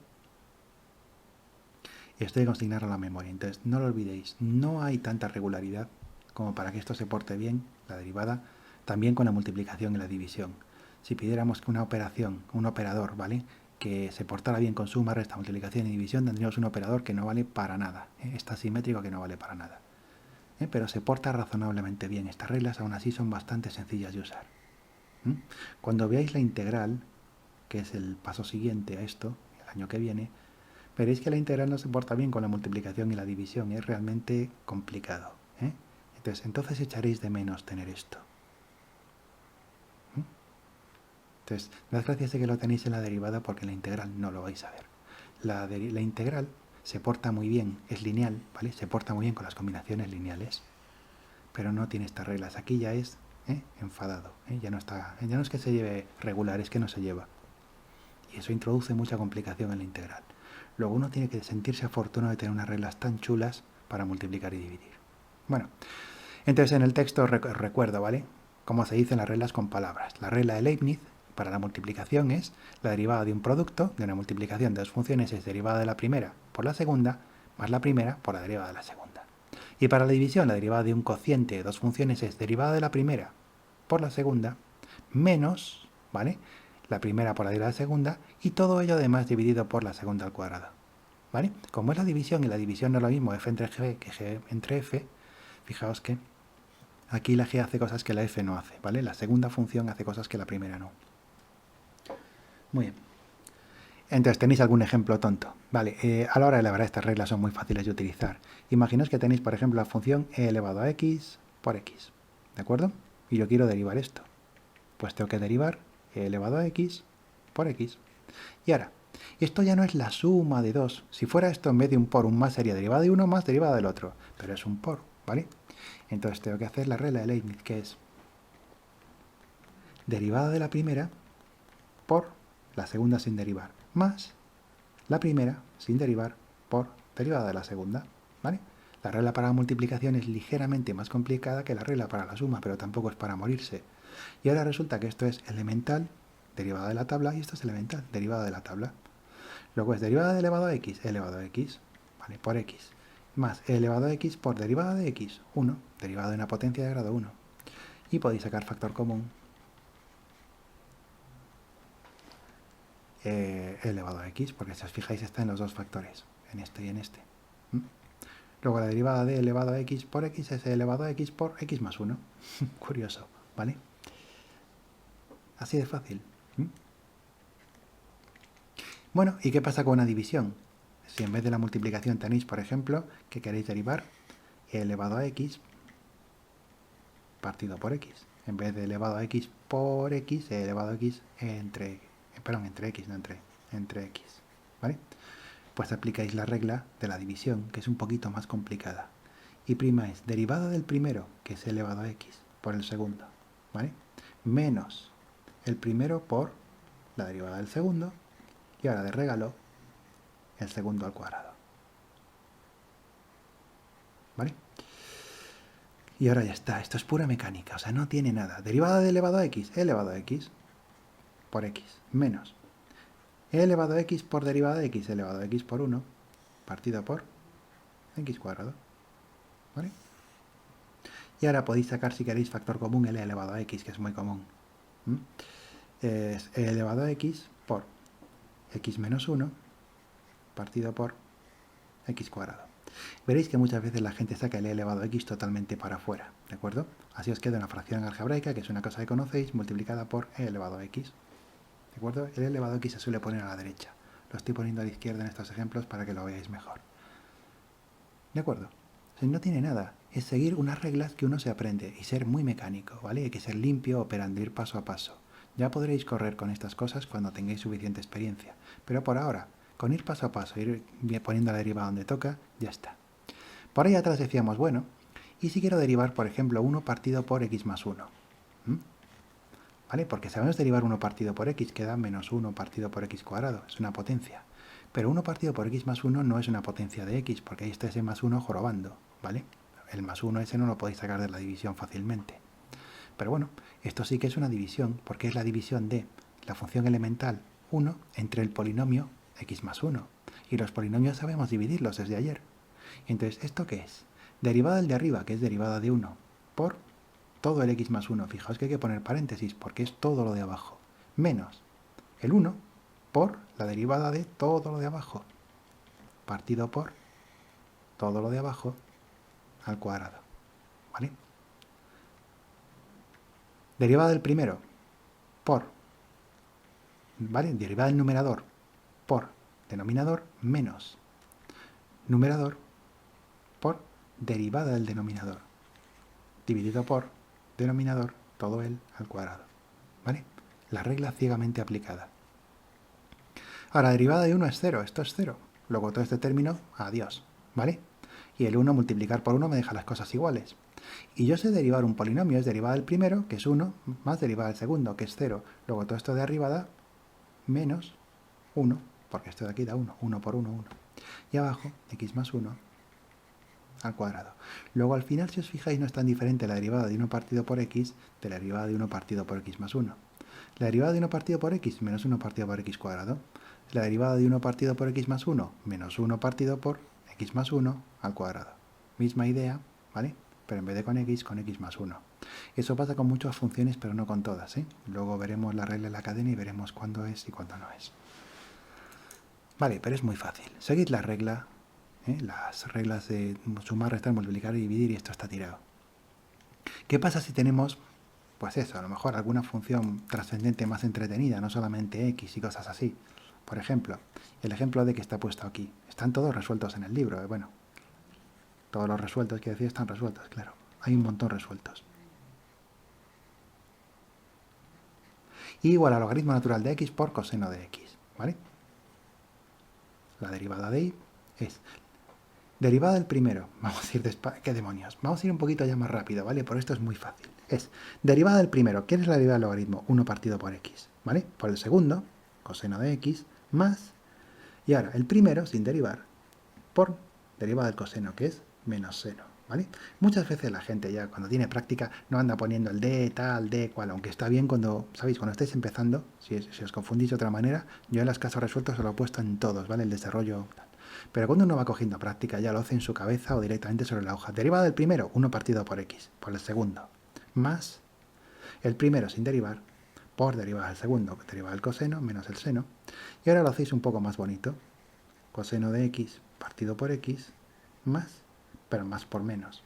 S1: Y esto hay que consignarlo a la memoria. Entonces, no lo olvidéis, no hay tanta regularidad como para que esto se porte bien, la derivada, también con la multiplicación y la división. Si pidiéramos que una operación, un operador, ¿vale?, que se portara bien con suma, resta, multiplicación y división, tendríamos un operador que no vale para nada. Está simétrico que no vale para nada. Pero se porta razonablemente bien. Estas reglas aún así son bastante sencillas de usar. Cuando veáis la integral, que es el paso siguiente a esto, el año que viene, veréis que la integral no se porta bien con la multiplicación y la división. Es realmente complicado. Entonces echaréis de menos tener esto. Entonces, dad gracias de que lo tenéis en la derivada porque en la integral no lo vais a ver. La integral se porta muy bien, es lineal, ¿vale? Se porta muy bien con las combinaciones lineales, pero no tiene estas reglas. Aquí ya es enfadado, ya no es que se lleve regular, es que no se lleva. Y eso introduce mucha complicación en la integral. Luego uno tiene que sentirse afortunado de tener unas reglas tan chulas para multiplicar y dividir. Bueno, entonces en el texto recuerdo, ¿vale?, cómo se dicen las reglas con palabras. La regla de Leibniz para la multiplicación es la derivada de un producto, de una multiplicación de dos funciones es derivada de la primera por la segunda, más la primera por la derivada de la segunda. Y para la división, la derivada de un cociente de dos funciones es derivada de la primera por la segunda, menos, ¿vale?, la primera por la derivada de la segunda, y todo ello además dividido por la segunda al cuadrado. ¿Vale? Como es la división, y la división no es lo mismo f entre g que g entre f, fijaos que aquí la g hace cosas que la f no hace, ¿vale? La segunda función hace cosas que la primera no. Muy bien. Entonces, ¿tenéis algún ejemplo tonto? Vale, a la hora de elaborar estas reglas son muy fáciles de utilizar. Imaginaos que tenéis, por ejemplo, la función e elevado a x por x, ¿de acuerdo? Y yo quiero derivar esto. Pues tengo que derivar e elevado a x por x. Y ahora, esto ya no es la suma de dos. Si fuera esto en vez de un por, un más sería derivada de uno más derivada del otro. Pero es un por, ¿vale? Entonces tengo que hacer la regla de Leibniz, que es derivada de la primera por la segunda sin derivar, más la primera sin derivar por derivada de la segunda, ¿vale? La regla para la multiplicación es ligeramente más complicada que la regla para la suma, pero tampoco es para morirse. Y ahora resulta que esto es elemental, derivada de la tabla, y esto es elemental, derivada de la tabla. Luego es derivada de elevado a x, ¿vale?, por x, más elevado a x por derivada de x, 1, derivada de una potencia de grado 1. Y podéis sacar factor común elevado a x, porque si os fijáis está en los dos factores, en este y en este. Luego la derivada de elevado a x por x es elevado a x por x más 1. Curioso, ¿vale? Así de fácil. Bueno, ¿y qué pasa con una división? Si en vez de la multiplicación tenéis, por ejemplo, que queréis derivar e elevado a x partido por x. En vez de elevado a x por x, e elevado a x entre x, no entre x, ¿vale? Pues aplicáis la regla de la división, que es un poquito más complicada. Y primáis derivada del primero, que es elevado a x, por el segundo, ¿vale? Menos el primero por la derivada del segundo, y ahora de regalo, el segundo al cuadrado, ¿vale? Y ahora ya está, esto es pura mecánica, o sea, no tiene nada. Derivada de elevado a x, e elevado a x por x, menos e elevado a x por derivada de x elevado a x por 1, partido por x cuadrado. ¿Vale? Y ahora podéis sacar, si queréis, factor común el e elevado a x, que es muy común. Es e elevado a x por x menos 1, partido por x cuadrado. Veréis que muchas veces la gente saca el e elevado a x totalmente para afuera, ¿de acuerdo? Así os queda una fracción algebraica, que es una cosa que conocéis, multiplicada por e elevado a x. ¿De acuerdo? El e elevado a x se suele poner a la derecha. Lo estoy poniendo a la izquierda en estos ejemplos para que lo veáis mejor. ¿De acuerdo? O sea, no tiene nada. Es seguir unas reglas que uno se aprende y ser muy mecánico, ¿vale? Hay que ser limpio, operando, ir paso a paso. Ya podréis correr con estas cosas cuando tengáis suficiente experiencia. Pero por ahora, con ir paso a paso, ir poniendo la deriva donde toca, ya está. Por ahí atrás decíamos, bueno, ¿y si quiero derivar, por ejemplo, 1 partido por x más 1? ¿Vale? Porque sabemos derivar 1 partido por x, queda menos 1 partido por x cuadrado, es una potencia. Pero 1 partido por x más 1 no es una potencia de x, porque ahí está ese más 1 jorobando, ¿vale? El más 1 ese no lo podéis sacar de la división fácilmente. Pero bueno, esto sí que es una división, porque es la división de la función elemental 1 entre el polinomio x más 1. Y los polinomios sabemos dividirlos desde ayer. Entonces, ¿esto qué es? Derivada del de arriba, que es derivada de 1, por todo el x más 1. Fijaos que hay que poner paréntesis, porque es todo lo de abajo. Menos el 1 por la derivada de todo lo de abajo, partido por todo lo de abajo al cuadrado. ¿Vale? Derivada del primero por, ¿vale? Derivada del numerador por denominador menos numerador por derivada del denominador dividido por denominador todo el al cuadrado. ¿Vale? La regla ciegamente aplicada. Ahora, derivada de 1 es 0, esto es 0. Luego todo este término, adiós, ¿vale? Y el 1 multiplicar por 1 me deja las cosas iguales. Y yo sé derivar un polinomio, es derivada del primero, que es 1, más derivada del segundo, que es 0. Luego todo esto de arriba da menos 1, porque esto de aquí da 1, 1 por 1, 1. Y abajo, x más 1 al cuadrado. Luego al final, si os fijáis, no es tan diferente la derivada de 1 partido por x de la derivada de 1 partido por x más 1. La derivada de 1 partido por x menos 1 partido por x cuadrado. La derivada de 1 partido por x más 1 menos 1 partido por x más 1 al cuadrado. Misma idea, ¿vale? Pero en vez de con x más 1. Eso pasa con muchas funciones, pero no con todas, ¿eh? Luego veremos la regla de la cadena y veremos cuándo es y cuándo no es. Vale, pero es muy fácil. Seguid la regla, las reglas de sumar, restar, multiplicar y dividir, y esto está tirado. ¿Qué pasa si tenemos, pues eso, a lo mejor alguna función trascendente más entretenida, no solamente x y cosas así? Por ejemplo, el ejemplo de que está puesto aquí. Están todos resueltos en el libro. Bueno, todos los resueltos, quiero decir, están resueltos, claro. Hay un montón resueltos. Y igual al logaritmo natural de x por coseno de x, ¿vale? La derivada de y es derivada del primero. Vamos a ir despacio. ¿Qué demonios? Vamos a ir un poquito ya más rápido, ¿vale? Por esto es muy fácil. Es derivada del primero. ¿Quién es la derivada del logaritmo? 1 partido por x, ¿vale? Por el segundo, coseno de x, más, y ahora el primero, sin derivar, por derivada del coseno, que es menos seno, ¿vale? Muchas veces la gente ya cuando tiene práctica no anda poniendo el d, tal, d, cual, aunque está bien cuando, ¿sabéis? Cuando estáis empezando, si os confundís de otra manera, yo en los casos resueltos se lo he puesto en todos, ¿vale? El desarrollo, tal. Pero cuando uno va cogiendo práctica ya lo hace en su cabeza o directamente sobre la hoja. Derivada del primero, 1 partido por x, por el segundo, más el primero sin derivar, por derivada del segundo, derivada del coseno, menos el seno. Y ahora lo hacéis un poco más bonito. Coseno de x partido por x, más, pero más por menos,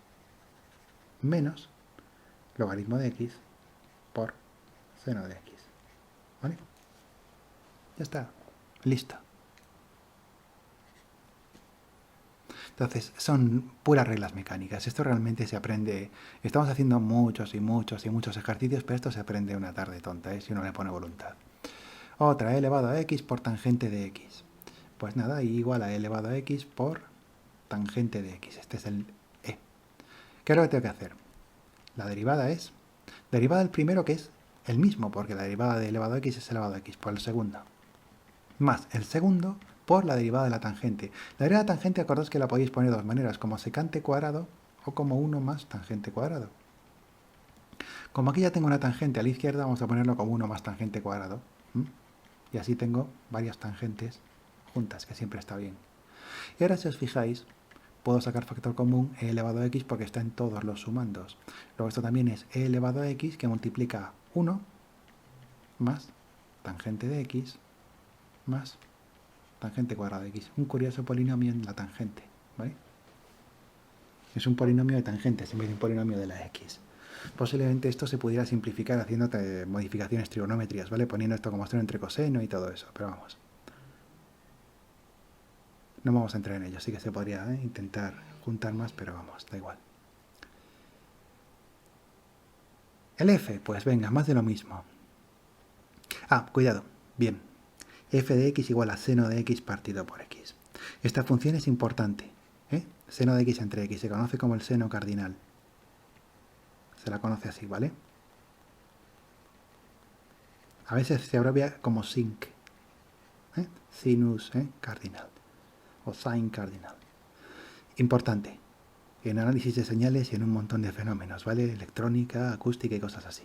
S1: menos logaritmo de x por seno de x. ¿Vale? Ya está. Listo. Entonces, son puras reglas mecánicas. Esto realmente se aprende. Estamos haciendo muchos y muchos y muchos ejercicios, pero esto se aprende una tarde tonta, si uno le pone voluntad. Otra, e elevado a x por tangente de x. Pues nada, igual a e elevado a x por tangente de x. Este es el e. ¿Qué es lo que tengo que hacer? La derivada es derivada del primero, que es el mismo, porque la derivada de elevado a x es elevado a x, por el segundo. Más el segundo por la derivada de la tangente. La derivada de la tangente, acordaos que la podéis poner de dos maneras, como secante cuadrado o como 1 más tangente cuadrado. Como aquí ya tengo una tangente a la izquierda, vamos a ponerlo como 1 más tangente cuadrado. Y así tengo varias tangentes juntas, que siempre está bien. Y ahora si os fijáis, puedo sacar factor común e elevado a x porque está en todos los sumandos. Luego esto también es e elevado a x que multiplica 1 más tangente de x más tangente cuadrada de x. Un curioso polinomio en la tangente, ¿vale? Es un polinomio de tangentes en vez de un polinomio de la x. Posiblemente esto se pudiera simplificar haciendo modificaciones trigonométricas, ¿vale? Poniendo esto como seno entre coseno y todo eso, pero vamos. No vamos a entrar en ello, sí que se podría intentar juntar más, pero vamos, da igual. El f, pues venga, más de lo mismo. Ah, cuidado, bien. F de x igual a seno de x partido por x. Esta función es importante, ¿eh? Seno de x entre x, se conoce como el seno cardinal. Se la conoce así, ¿vale? A veces se abrevia como sinc, sinus cardinal o sin cardinal. Importante en análisis de señales y en un montón de fenómenos, ¿vale? Electrónica, acústica y cosas así.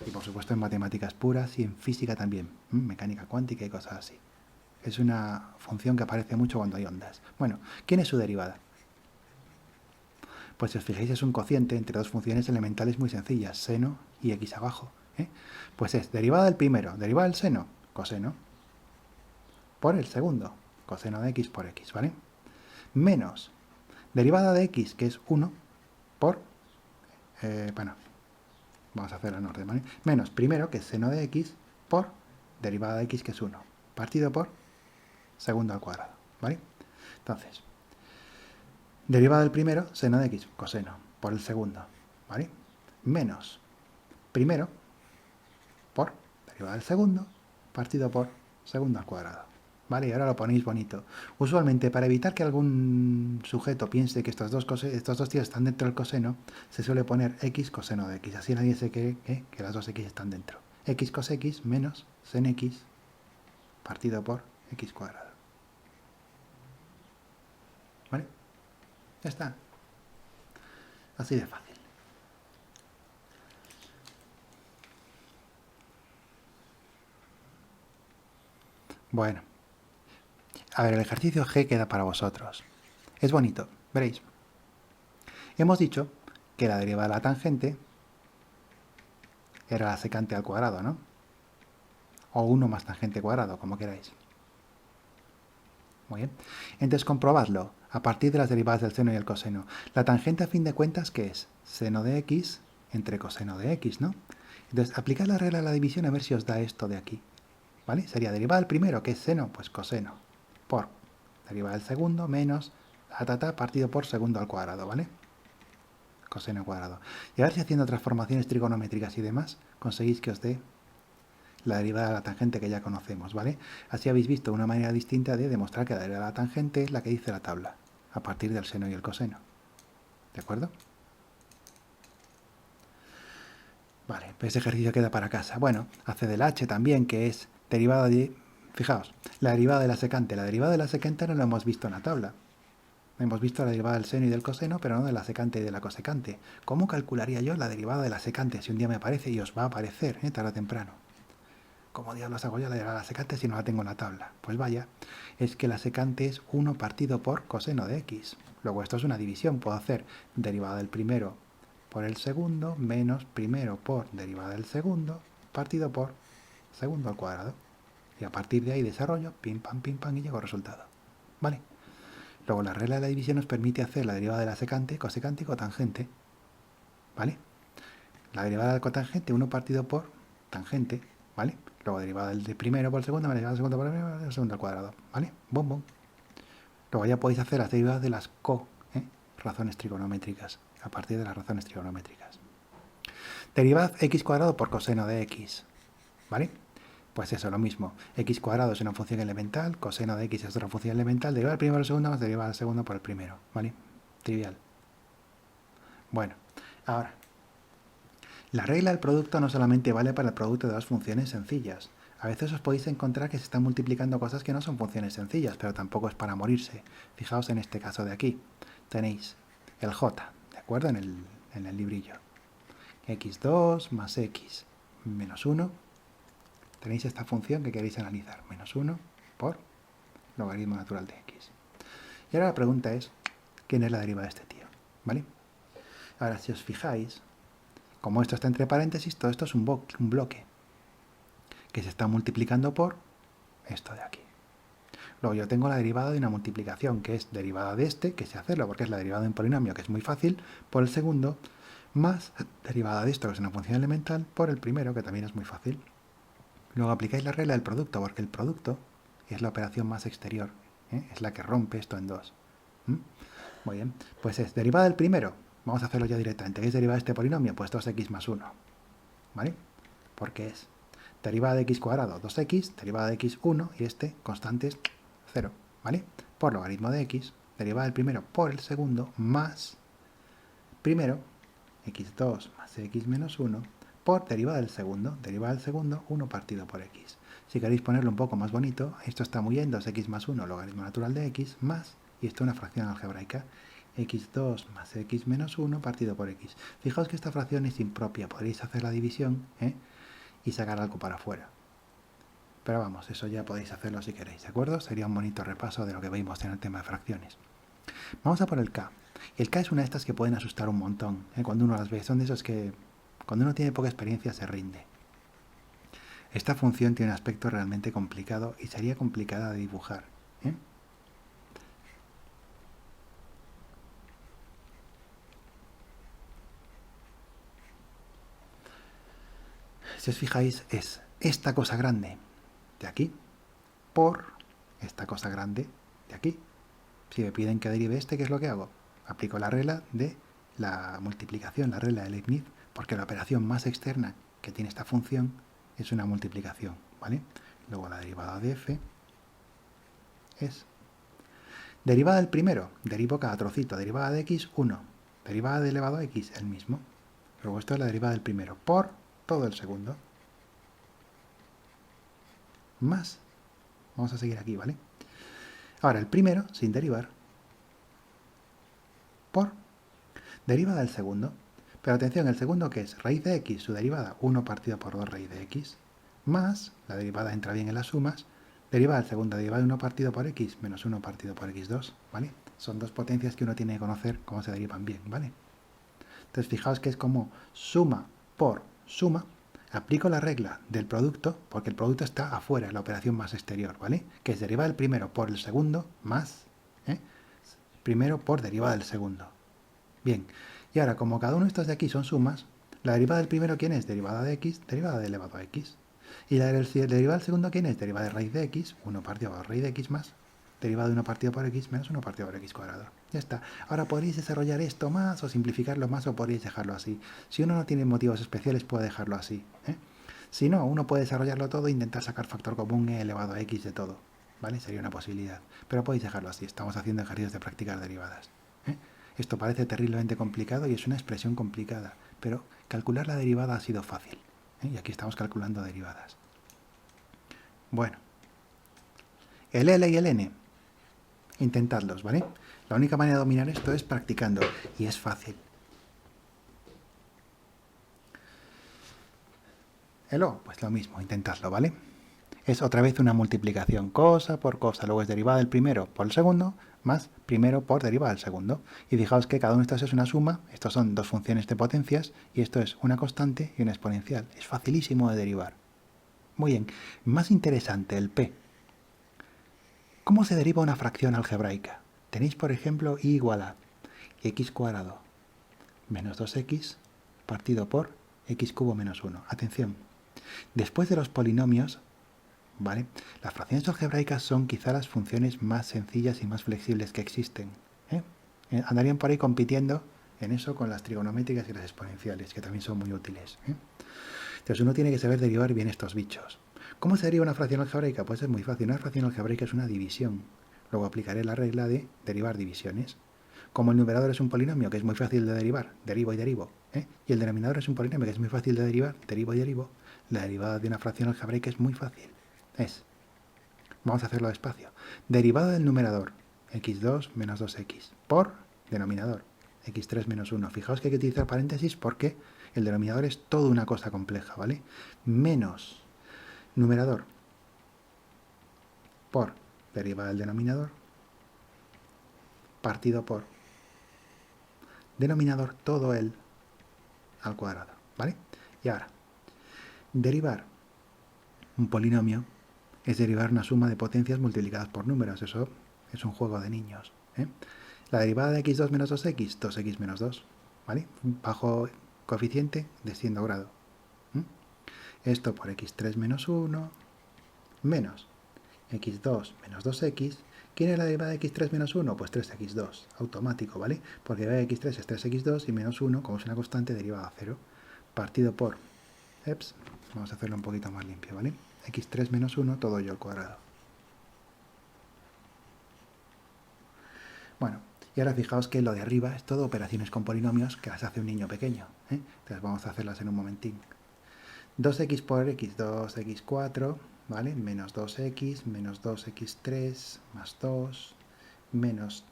S1: Y por supuesto en matemáticas puras y en física también, mecánica cuántica y cosas así. Es una función que aparece mucho cuando hay ondas. Bueno, ¿quién es su derivada? Pues si os fijáis es un cociente entre dos funciones elementales muy sencillas, seno y x abajo. Pues es derivada del primero, derivada del seno, coseno, por el segundo, coseno de x por x, ¿vale? Menos derivada de x, que es 1, por, bueno, vamos a hacerlo en orden, ¿vale? Menos primero, que es seno de x, por derivada de x, que es 1, partido por segundo al cuadrado, ¿vale? Entonces, derivada del primero, seno de x, coseno, por el segundo, ¿vale? Menos primero, por derivada del segundo, partido por segundo al cuadrado. ¿Vale? Y ahora lo ponéis bonito. Usualmente, para evitar que algún sujeto piense que estos dos tíos están dentro del coseno, se suele poner x coseno de x. Así nadie se cree que las dos x están dentro. X cos x menos sen x partido por x cuadrado. ¿Vale? Ya está. Así de fácil. Bueno. A ver, el ejercicio G queda para vosotros. Es bonito, veréis. Hemos dicho que la derivada de la tangente era la secante al cuadrado, ¿no? O 1 más tangente cuadrado, como queráis. Muy bien. Entonces, comprobadlo a partir de las derivadas del seno y el coseno. La tangente, a fin de cuentas, ¿qué es? Seno de x entre coseno de x, ¿no? Entonces, aplicad la regla de la división a ver si os da esto de aquí. ¿Vale? Sería derivada del primero, que es seno, pues coseno, por derivada del segundo, menos partido por segundo al cuadrado, ¿vale? Coseno cuadrado. Y a ver si haciendo transformaciones trigonométricas y demás, conseguís que os dé la derivada de la tangente que ya conocemos, ¿vale? Así habéis visto una manera distinta de demostrar que la derivada de la tangente es la que dice la tabla, a partir del seno y el coseno. ¿De acuerdo? Vale, pues ese ejercicio queda para casa. Bueno, hace del h también, que es derivada de... Fijaos, la derivada de la secante. La derivada de la secante no la hemos visto en la tabla. Hemos visto la derivada del seno y del coseno, pero no de la secante y de la cosecante. ¿Cómo calcularía yo la derivada de la secante si un día me aparece y os va a aparecer, tarde o temprano? ¿Cómo diablos hago yo la derivada de la secante si no la tengo en la tabla? Pues vaya, es que la secante es 1 partido por coseno de x. Luego esto es una división, puedo hacer derivada del primero por el segundo menos primero por derivada del segundo partido por segundo al cuadrado. Y a partir de ahí desarrollo, pim pam, y llego al resultado. ¿Vale? Luego la regla de la división nos permite hacer la derivada de la secante, cosecante y cotangente. ¿Vale? La derivada del cotangente, 1 partido por tangente, ¿vale? Luego derivada del primero por el segundo, derivada del segundo por el primero, del segundo al cuadrado, ¿vale? Bum, bum. Luego ya podéis hacer las derivadas de las razones trigonométricas, a partir de las razones trigonométricas. Derivada x cuadrado por coseno de x, ¿vale? Pues eso, lo mismo. X cuadrado es una función elemental, coseno de x es otra función elemental, derivada del primero por el segundo más derivada del segundo por el primero, ¿vale? Trivial. Bueno, ahora, la regla del producto no solamente vale para el producto de dos funciones sencillas. A veces os podéis encontrar que se están multiplicando cosas que no son funciones sencillas, pero tampoco es para morirse. Fijaos en este caso de aquí. Tenéis el j, ¿de acuerdo? En el librillo. x2 más x menos 1. Tenéis esta función que queréis analizar. Menos 1 por logaritmo natural de x. Y ahora la pregunta es, ¿quién es la derivada de este tío? ¿Vale? Ahora, si os fijáis, como esto está entre paréntesis, todo esto es un bloque que se está multiplicando por esto de aquí. Luego yo tengo la derivada de una multiplicación, que es derivada de este, que sé hacerlo porque es la derivada de un polinomio, que es muy fácil, por el segundo, más derivada de esto, que es una función elemental, por el primero, que también es muy fácil. Luego aplicáis la regla del producto, porque el producto es la operación más exterior, ¿eh? Es la que rompe esto en dos. Muy bien, pues es derivada del primero, vamos a hacerlo ya directamente. ¿Qué es derivada de este polinomio? Pues 2x más 1, ¿vale? Porque es derivada de x cuadrado, 2x, derivada de x, 1, y este constante es 0, ¿vale? Por logaritmo de x, derivada del primero por el segundo, más primero, x2 más x menos 1, por derivada del segundo, 1 partido por x. Si queréis ponerlo un poco más bonito, esto está muy bien, 2x más 1, logaritmo natural de x, más, y esto es una fracción algebraica, x2 más x menos 1 partido por x. Fijaos que esta fracción es impropia, podréis hacer la división, y sacar algo para afuera. Pero vamos, eso ya podéis hacerlo si queréis, ¿de acuerdo? Sería un bonito repaso de lo que vimos en el tema de fracciones. Vamos a por el k. El k es una de estas que pueden asustar un montón, cuando uno las ve. Son de esos que, cuando uno tiene poca experiencia, se rinde. Esta función tiene un aspecto realmente complicado y sería complicada de dibujar. Si os fijáis, es esta cosa grande de aquí por esta cosa grande de aquí. Si me piden que derive este, ¿qué es lo que hago? Aplico la regla de la multiplicación, la regla de Leibniz, porque la operación más externa que tiene esta función es una multiplicación, ¿vale? Luego la derivada de f es derivada del primero, derivo cada trocito, derivada de x, 1, derivada de elevado a x, el mismo. Luego esto es la derivada del primero por todo el segundo, más, vamos a seguir aquí, ¿vale? Ahora el primero, sin derivar, por derivada del segundo. Pero atención, el segundo que es raíz de x, su derivada, 1 partido por 2 raíz de x, más, la derivada entra bien en las sumas, derivada del segundo, derivada de 1 partido por x, menos 1 partido por x2, ¿vale? Son dos potencias que uno tiene que conocer cómo se derivan bien, ¿vale? Entonces fijaos que es como suma por suma, aplico la regla del producto, porque el producto está afuera, la operación más exterior, ¿vale? Que es derivada del primero por el segundo, más, primero por derivada del segundo. Bien, y ahora, como cada uno de estos de aquí son sumas, la derivada del primero, ¿quién es? Derivada de x, derivada de elevado a x. Y la derivada del segundo, ¿quién es? Derivada de raíz de x, 1 partido por raíz de x más, derivada de 1 partido por x menos 1 partido por x cuadrado. Ya está. Ahora podréis desarrollar esto más o simplificarlo más o podréis dejarlo así. Si uno no tiene motivos especiales, puede dejarlo así. Si no, uno puede desarrollarlo todo e intentar sacar factor común e elevado a x de todo. ¿Vale? Sería una posibilidad. Pero podéis dejarlo así. Estamos haciendo ejercicios de practicar derivadas. Esto parece terriblemente complicado y es una expresión complicada, pero calcular la derivada ha sido fácil. Y aquí estamos calculando derivadas. Bueno, el L y el N, intentadlos, ¿vale? La única manera de dominar esto es practicando, y es fácil. El O, pues lo mismo, intentadlo, ¿vale? Es otra vez una multiplicación, cosa por cosa, luego es derivada del primero por el segundo, más primero por derivada del segundo. Y fijaos que cada uno de estos es una suma, estos son dos funciones de potencias, y esto es una constante y una exponencial. Es facilísimo de derivar. Muy bien, más interesante, el P. ¿Cómo se deriva una fracción algebraica? Tenéis, por ejemplo, y igual a x cuadrado menos 2x partido por x cubo menos 1. Atención, después de los polinomios, ¿vale? Las fracciones algebraicas son quizá las funciones más sencillas y más flexibles que existen. Andarían por ahí compitiendo en eso con las trigonométricas y las exponenciales, que también son muy útiles. Entonces uno tiene que saber derivar bien estos bichos. ¿Cómo se deriva una fracción algebraica? Pues es muy fácil. Una fracción algebraica es una división. Luego aplicaré la regla de derivar divisiones. Como el numerador es un polinomio que es muy fácil de derivar, derivo y derivo, y el denominador es un polinomio que es muy fácil de derivar, derivo y derivo, la derivada de una fracción algebraica es muy fácil. Vamos a hacerlo despacio. Derivada del numerador, x2 menos 2x, por denominador, x3 menos 1. Fijaos que hay que utilizar paréntesis porque el denominador es toda una cosa compleja, ¿vale? Menos numerador por derivada del denominador partido por denominador todo el al cuadrado, ¿vale? Y ahora, derivar un polinomio es derivar una suma de potencias multiplicadas por números. Eso es un juego de niños, ¿eh? La derivada de x2 menos 2x, 2x menos 2, ¿vale? Bajo coeficiente, desciendo grado. Esto por x3 menos 1 menos x2 menos 2x. ¿Quién es la derivada de x3 menos 1? Pues 3x2, automático, ¿vale? Porque la derivada de x3 es 3x2 y menos 1, como es una constante, derivada a 0. Partido por, vamos a hacerlo un poquito más limpio, ¿vale? x3 menos 1, todo ello al cuadrado. Bueno, y ahora fijaos que lo de arriba es todo operaciones con polinomios que las hace un niño pequeño, ¿eh? Entonces vamos a hacerlas en un momentín. 2x por x, 2x4, ¿vale? Menos 2x, menos 2x3, más 2, menos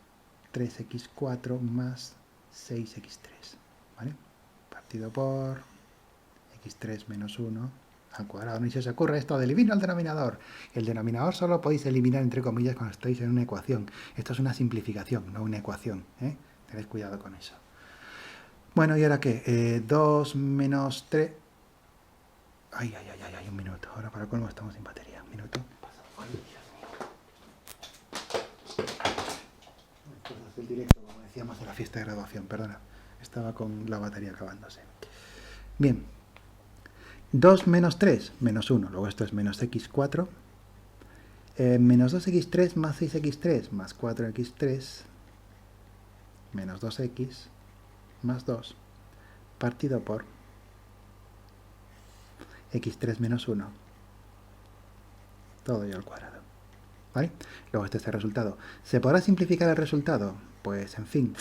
S1: 3x4, más 6x3, ¿vale? Partido por x3 menos 1 al cuadrado. Ni se os ocurre esto de elimino el denominador. El denominador solo lo podéis eliminar entre comillas cuando estáis en una ecuación. Esto es una simplificación, no una ecuación, ¿eh? Tened cuidado con eso. Bueno, ¿y ahora qué? 2 menos 3... Ay, un minuto. Ahora para colmo estamos sin batería. Un minuto. Ay, Dios mío. Cosas del directo, como decíamos en la fiesta de graduación, perdona. Estaba con la batería acabándose. Bien. 2 menos 3, menos 1. Luego esto es menos x4. Menos 2x3 más 6x3 más 4x3 menos 2x más 2 partido por x3 menos 1. Todo ello al cuadrado. ¿Vale? Luego este es el resultado. ¿Se podrá simplificar el resultado? Pues, en fin.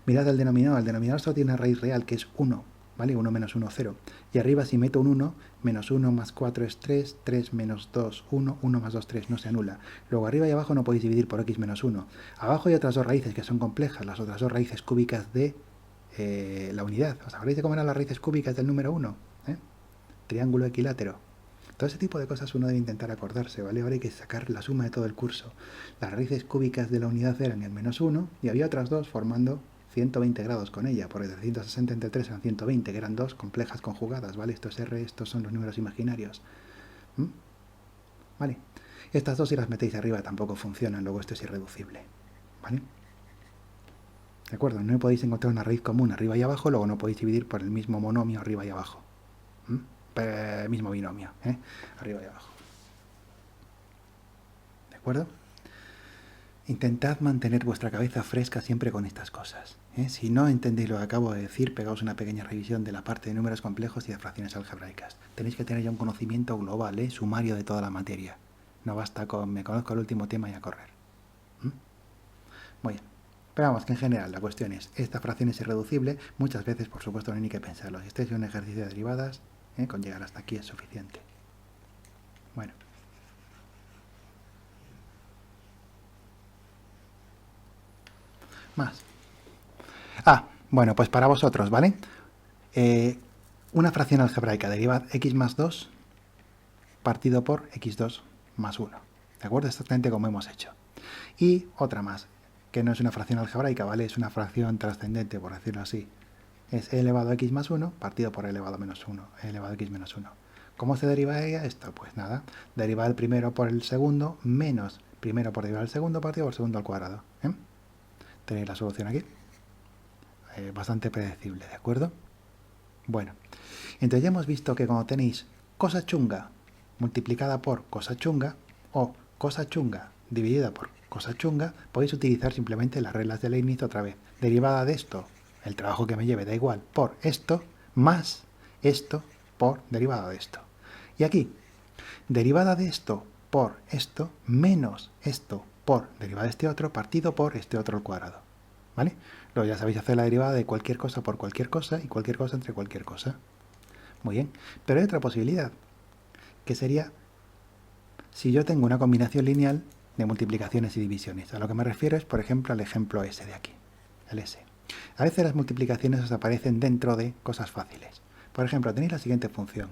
S1: Mirad el denominador. El denominador solo tiene una raíz real, que es 1. ¿Vale? 1 menos 1, 0. Y arriba si meto un 1, menos 1 más 4 es 3, 3 menos 2, 1, 1 más 2, 3, no se anula. Luego arriba y abajo no podéis dividir por x menos 1. Abajo hay otras dos raíces que son complejas, las otras dos raíces cúbicas de la unidad. ¿Os acordáis de cómo eran las raíces cúbicas del número 1? Triángulo equilátero. Todo ese tipo de cosas uno debe intentar acordarse, ¿vale? Ahora hay que sacar la suma de todo el curso. Las raíces cúbicas de la unidad eran el menos 1 y había otras dos formando 120 grados con ella, porque de 160 entre 3 eran 120, que eran dos complejas conjugadas, ¿vale? Esto es R, estos son los números imaginarios. ¿Vale? Estas dos si las metéis arriba tampoco funcionan, luego esto es irreducible, ¿vale? ¿De acuerdo? No podéis encontrar una raíz común arriba y abajo, luego no podéis dividir por el mismo monomio arriba y abajo. Mismo binomio, arriba y abajo. ¿De acuerdo? Intentad mantener vuestra cabeza fresca siempre con estas cosas. Si no entendéis lo que acabo de decir, pegaos una pequeña revisión de la parte de números complejos y de fracciones algebraicas. Tenéis que tener ya un conocimiento global, sumario de toda la materia. No basta con me conozco el último tema y a correr. Muy bien. Pero vamos, que en general la cuestión es, esta fracción es irreducible, muchas veces por supuesto no hay ni que pensarlo. Si estáis en un ejercicio de derivadas, con llegar hasta aquí es suficiente. Bueno. Más. Bueno, pues para vosotros, ¿vale? Una fracción algebraica, derivad x más 2 partido por x2 más 1. ¿De acuerdo? Exactamente como hemos hecho. Y otra más, que no es una fracción algebraica, ¿vale? Es una fracción trascendente, por decirlo así. Es e elevado a x más 1 partido por e elevado a menos 1, e elevado a x menos 1. ¿Cómo se deriva ella? Esto, pues nada, derivar el primero por el segundo menos primero por derivar el segundo partido por el segundo al cuadrado. Tenéis la solución aquí. Bastante predecible, ¿de acuerdo? Bueno, entonces ya hemos visto que cuando tenéis cosa chunga multiplicada por cosa chunga o cosa chunga dividida por cosa chunga, podéis utilizar simplemente las reglas de Leibniz otra vez. Derivada de esto, el trabajo que me lleve da igual, por esto, más esto por derivada de esto. Y aquí, derivada de esto por esto, menos esto por derivada de este otro, partido por este otro al cuadrado. ¿Vale? Luego ya sabéis hacer la derivada de cualquier cosa por cualquier cosa y cualquier cosa entre cualquier cosa. Muy bien. Pero hay otra posibilidad, que sería si yo tengo una combinación lineal de multiplicaciones y divisiones. A lo que me refiero es, por ejemplo, al ejemplo S de aquí, el S. A veces las multiplicaciones os aparecen dentro de cosas fáciles. Por ejemplo, tenéis la siguiente función.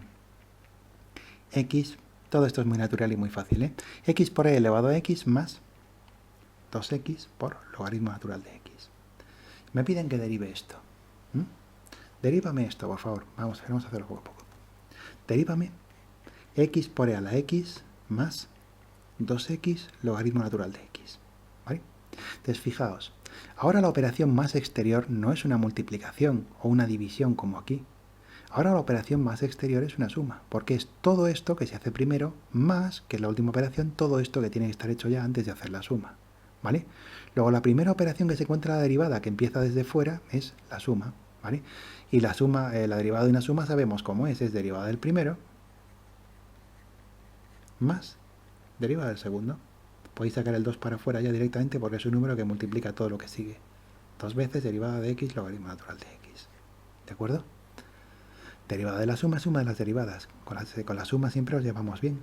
S1: X, todo esto es muy natural y muy fácil, ¿eh? X por e elevado a x más 2x por logaritmo natural de x. Me piden que derive esto. Deríbame esto, por favor. Vamos a hacerlo poco a poco. Deríbame x por e a la x más 2x logaritmo natural de x. ¿Vale? Entonces, fijaos. Ahora la operación más exterior no es una multiplicación o una división como aquí. Ahora la operación más exterior es una suma, porque es todo esto que se hace primero más que la última operación, todo esto que tiene que estar hecho ya antes de hacer la suma. ¿Vale? Luego la primera operación que se encuentra la derivada, que empieza desde fuera, es la suma. ¿Vale? Y la suma, la derivada de una suma sabemos cómo es derivada del primero más derivada del segundo. Podéis sacar el 2 para afuera ya directamente porque es un número que multiplica todo lo que sigue. 2 veces derivada de x logaritmo natural de x. ¿De acuerdo? Derivada de la suma, suma de las derivadas. Con la suma siempre os llevamos bien.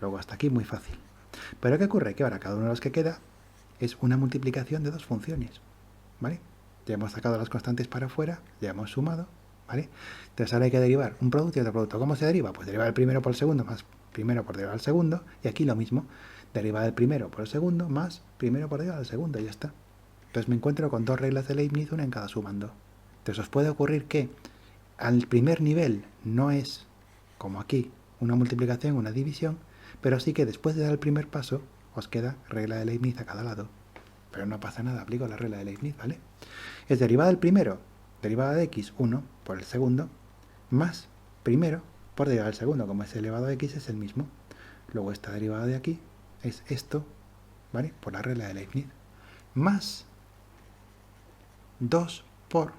S1: Luego hasta aquí muy fácil. Pero ¿qué ocurre? Que ahora cada uno de los que queda es una multiplicación de dos funciones. ¿Vale? Ya hemos sacado las constantes para afuera, ya hemos sumado. ¿Vale? Entonces ahora hay que derivar un producto y otro producto. ¿Cómo se deriva? Pues derivar el primero por el segundo más primero por derivar el segundo. Y aquí lo mismo. Derivar el primero por el segundo más primero por derivar el segundo. Y ya está. Entonces me encuentro con dos reglas de Leibniz, una en cada sumando. Entonces os puede ocurrir que al primer nivel no es, como aquí, una multiplicación, una división, pero sí que después de dar el primer paso os queda regla de Leibniz a cada lado. Pero no pasa nada, aplico la regla de Leibniz, ¿vale? Es derivada del primero, derivada de x, 1 por el segundo, más primero por derivada del segundo, como es elevado a x, es el mismo. Luego esta derivada de aquí es esto, ¿vale? Por la regla de Leibniz, más 2 por,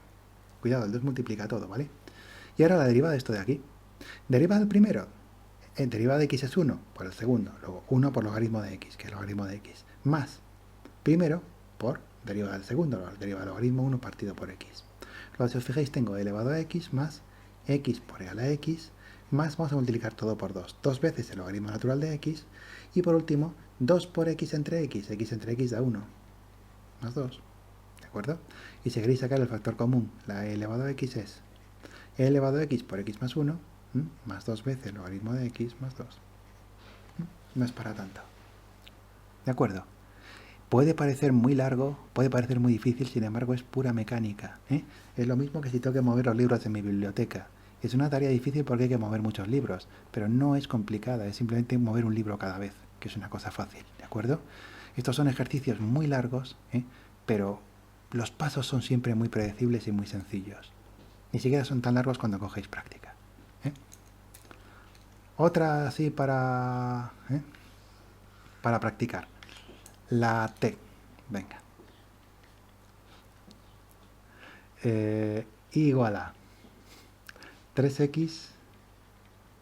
S1: cuidado, el 2 multiplica todo, ¿vale? Y ahora la derivada de esto de aquí. Derivada del primero, derivada de x es 1 por el segundo, luego 1 por logaritmo de x, que es logaritmo de x, más primero por derivada del segundo, derivada del logaritmo 1 partido por x. Luego, si os fijáis, tengo elevado a x más x por e a la x, más, vamos a multiplicar todo por 2, dos veces el logaritmo natural de x, y por último, 2 por x entre x entre x da 1, más 2, ¿de acuerdo? Y si queréis sacar el factor común, la e elevado a x es e elevado a x por x más 1, más 2 veces el logaritmo de x más 2. No es para tanto. ¿De acuerdo? Puede parecer muy largo, puede parecer muy difícil, sin embargo es pura mecánica. Es lo mismo que si tengo que mover los libros de mi biblioteca. Es una tarea difícil porque hay que mover muchos libros, pero no es complicada, es simplemente mover un libro cada vez, que es una cosa fácil, ¿de acuerdo? Estos son ejercicios muy largos, pero los pasos son siempre muy predecibles y muy sencillos. Ni siquiera son tan largos cuando cogéis práctica. Otra así para practicar. La T. Venga. I igual a 3x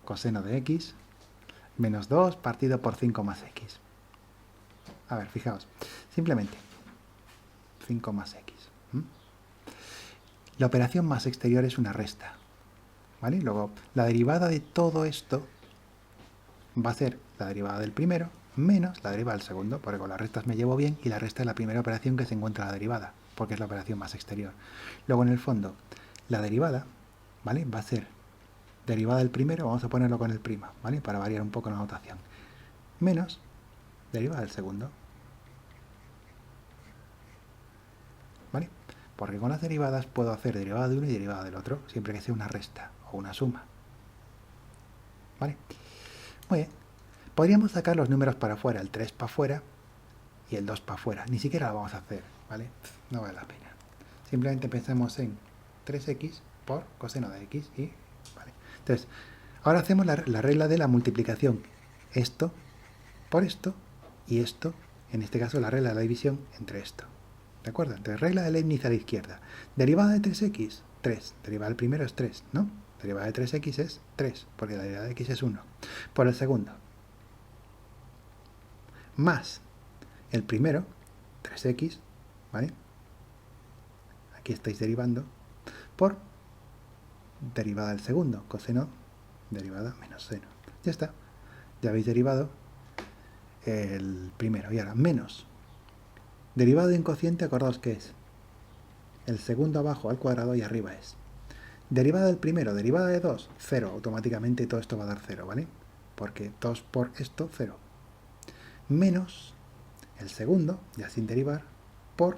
S1: coseno de x menos 2 partido por 5 más x. A ver, fijaos. Simplemente 5 más x. La operación más exterior es una resta. ¿Vale? Luego, la derivada de todo esto va a ser la derivada del primero menos la derivada del segundo, porque con las restas me llevo bien, y la resta es la primera operación que se encuentra la derivada, porque es la operación más exterior. Luego, en el fondo, la derivada, ¿vale? Va a ser derivada del primero, vamos a ponerlo con el prima, ¿vale? Para variar un poco la notación. Menos derivada del segundo. ¿Vale? Porque con las derivadas puedo hacer derivada de uno y derivada del otro, siempre que sea una resta o una suma. ¿Vale? Muy bien. Podríamos sacar los números para afuera, el 3 para afuera y el 2 para afuera. Ni siquiera lo vamos a hacer, ¿vale? No vale la pena. Simplemente pensemos en 3x por coseno de x y... ¿vale? Entonces, ahora hacemos la regla de la multiplicación. Esto por esto y esto, en este caso la regla de la división entre esto. ¿De acuerdo? Entonces, regla de Leibniz a la izquierda. Derivada de 3x, 3. Derivada del primero es 3, ¿no? Derivada de 3x es 3, porque la derivada de x es 1. Por el segundo. Más el primero, 3x, ¿vale? Aquí estáis derivando, por derivada del segundo, coseno, derivada menos seno. Ya está. Ya habéis derivado el primero. Y ahora, menos. Derivado de un cociente, acordaos que es el segundo abajo al cuadrado y arriba es derivada del primero, derivada de 2, 0. Automáticamente todo esto va a dar 0, ¿vale? Porque 2 por esto, 0. Menos el segundo, ya sin derivar, por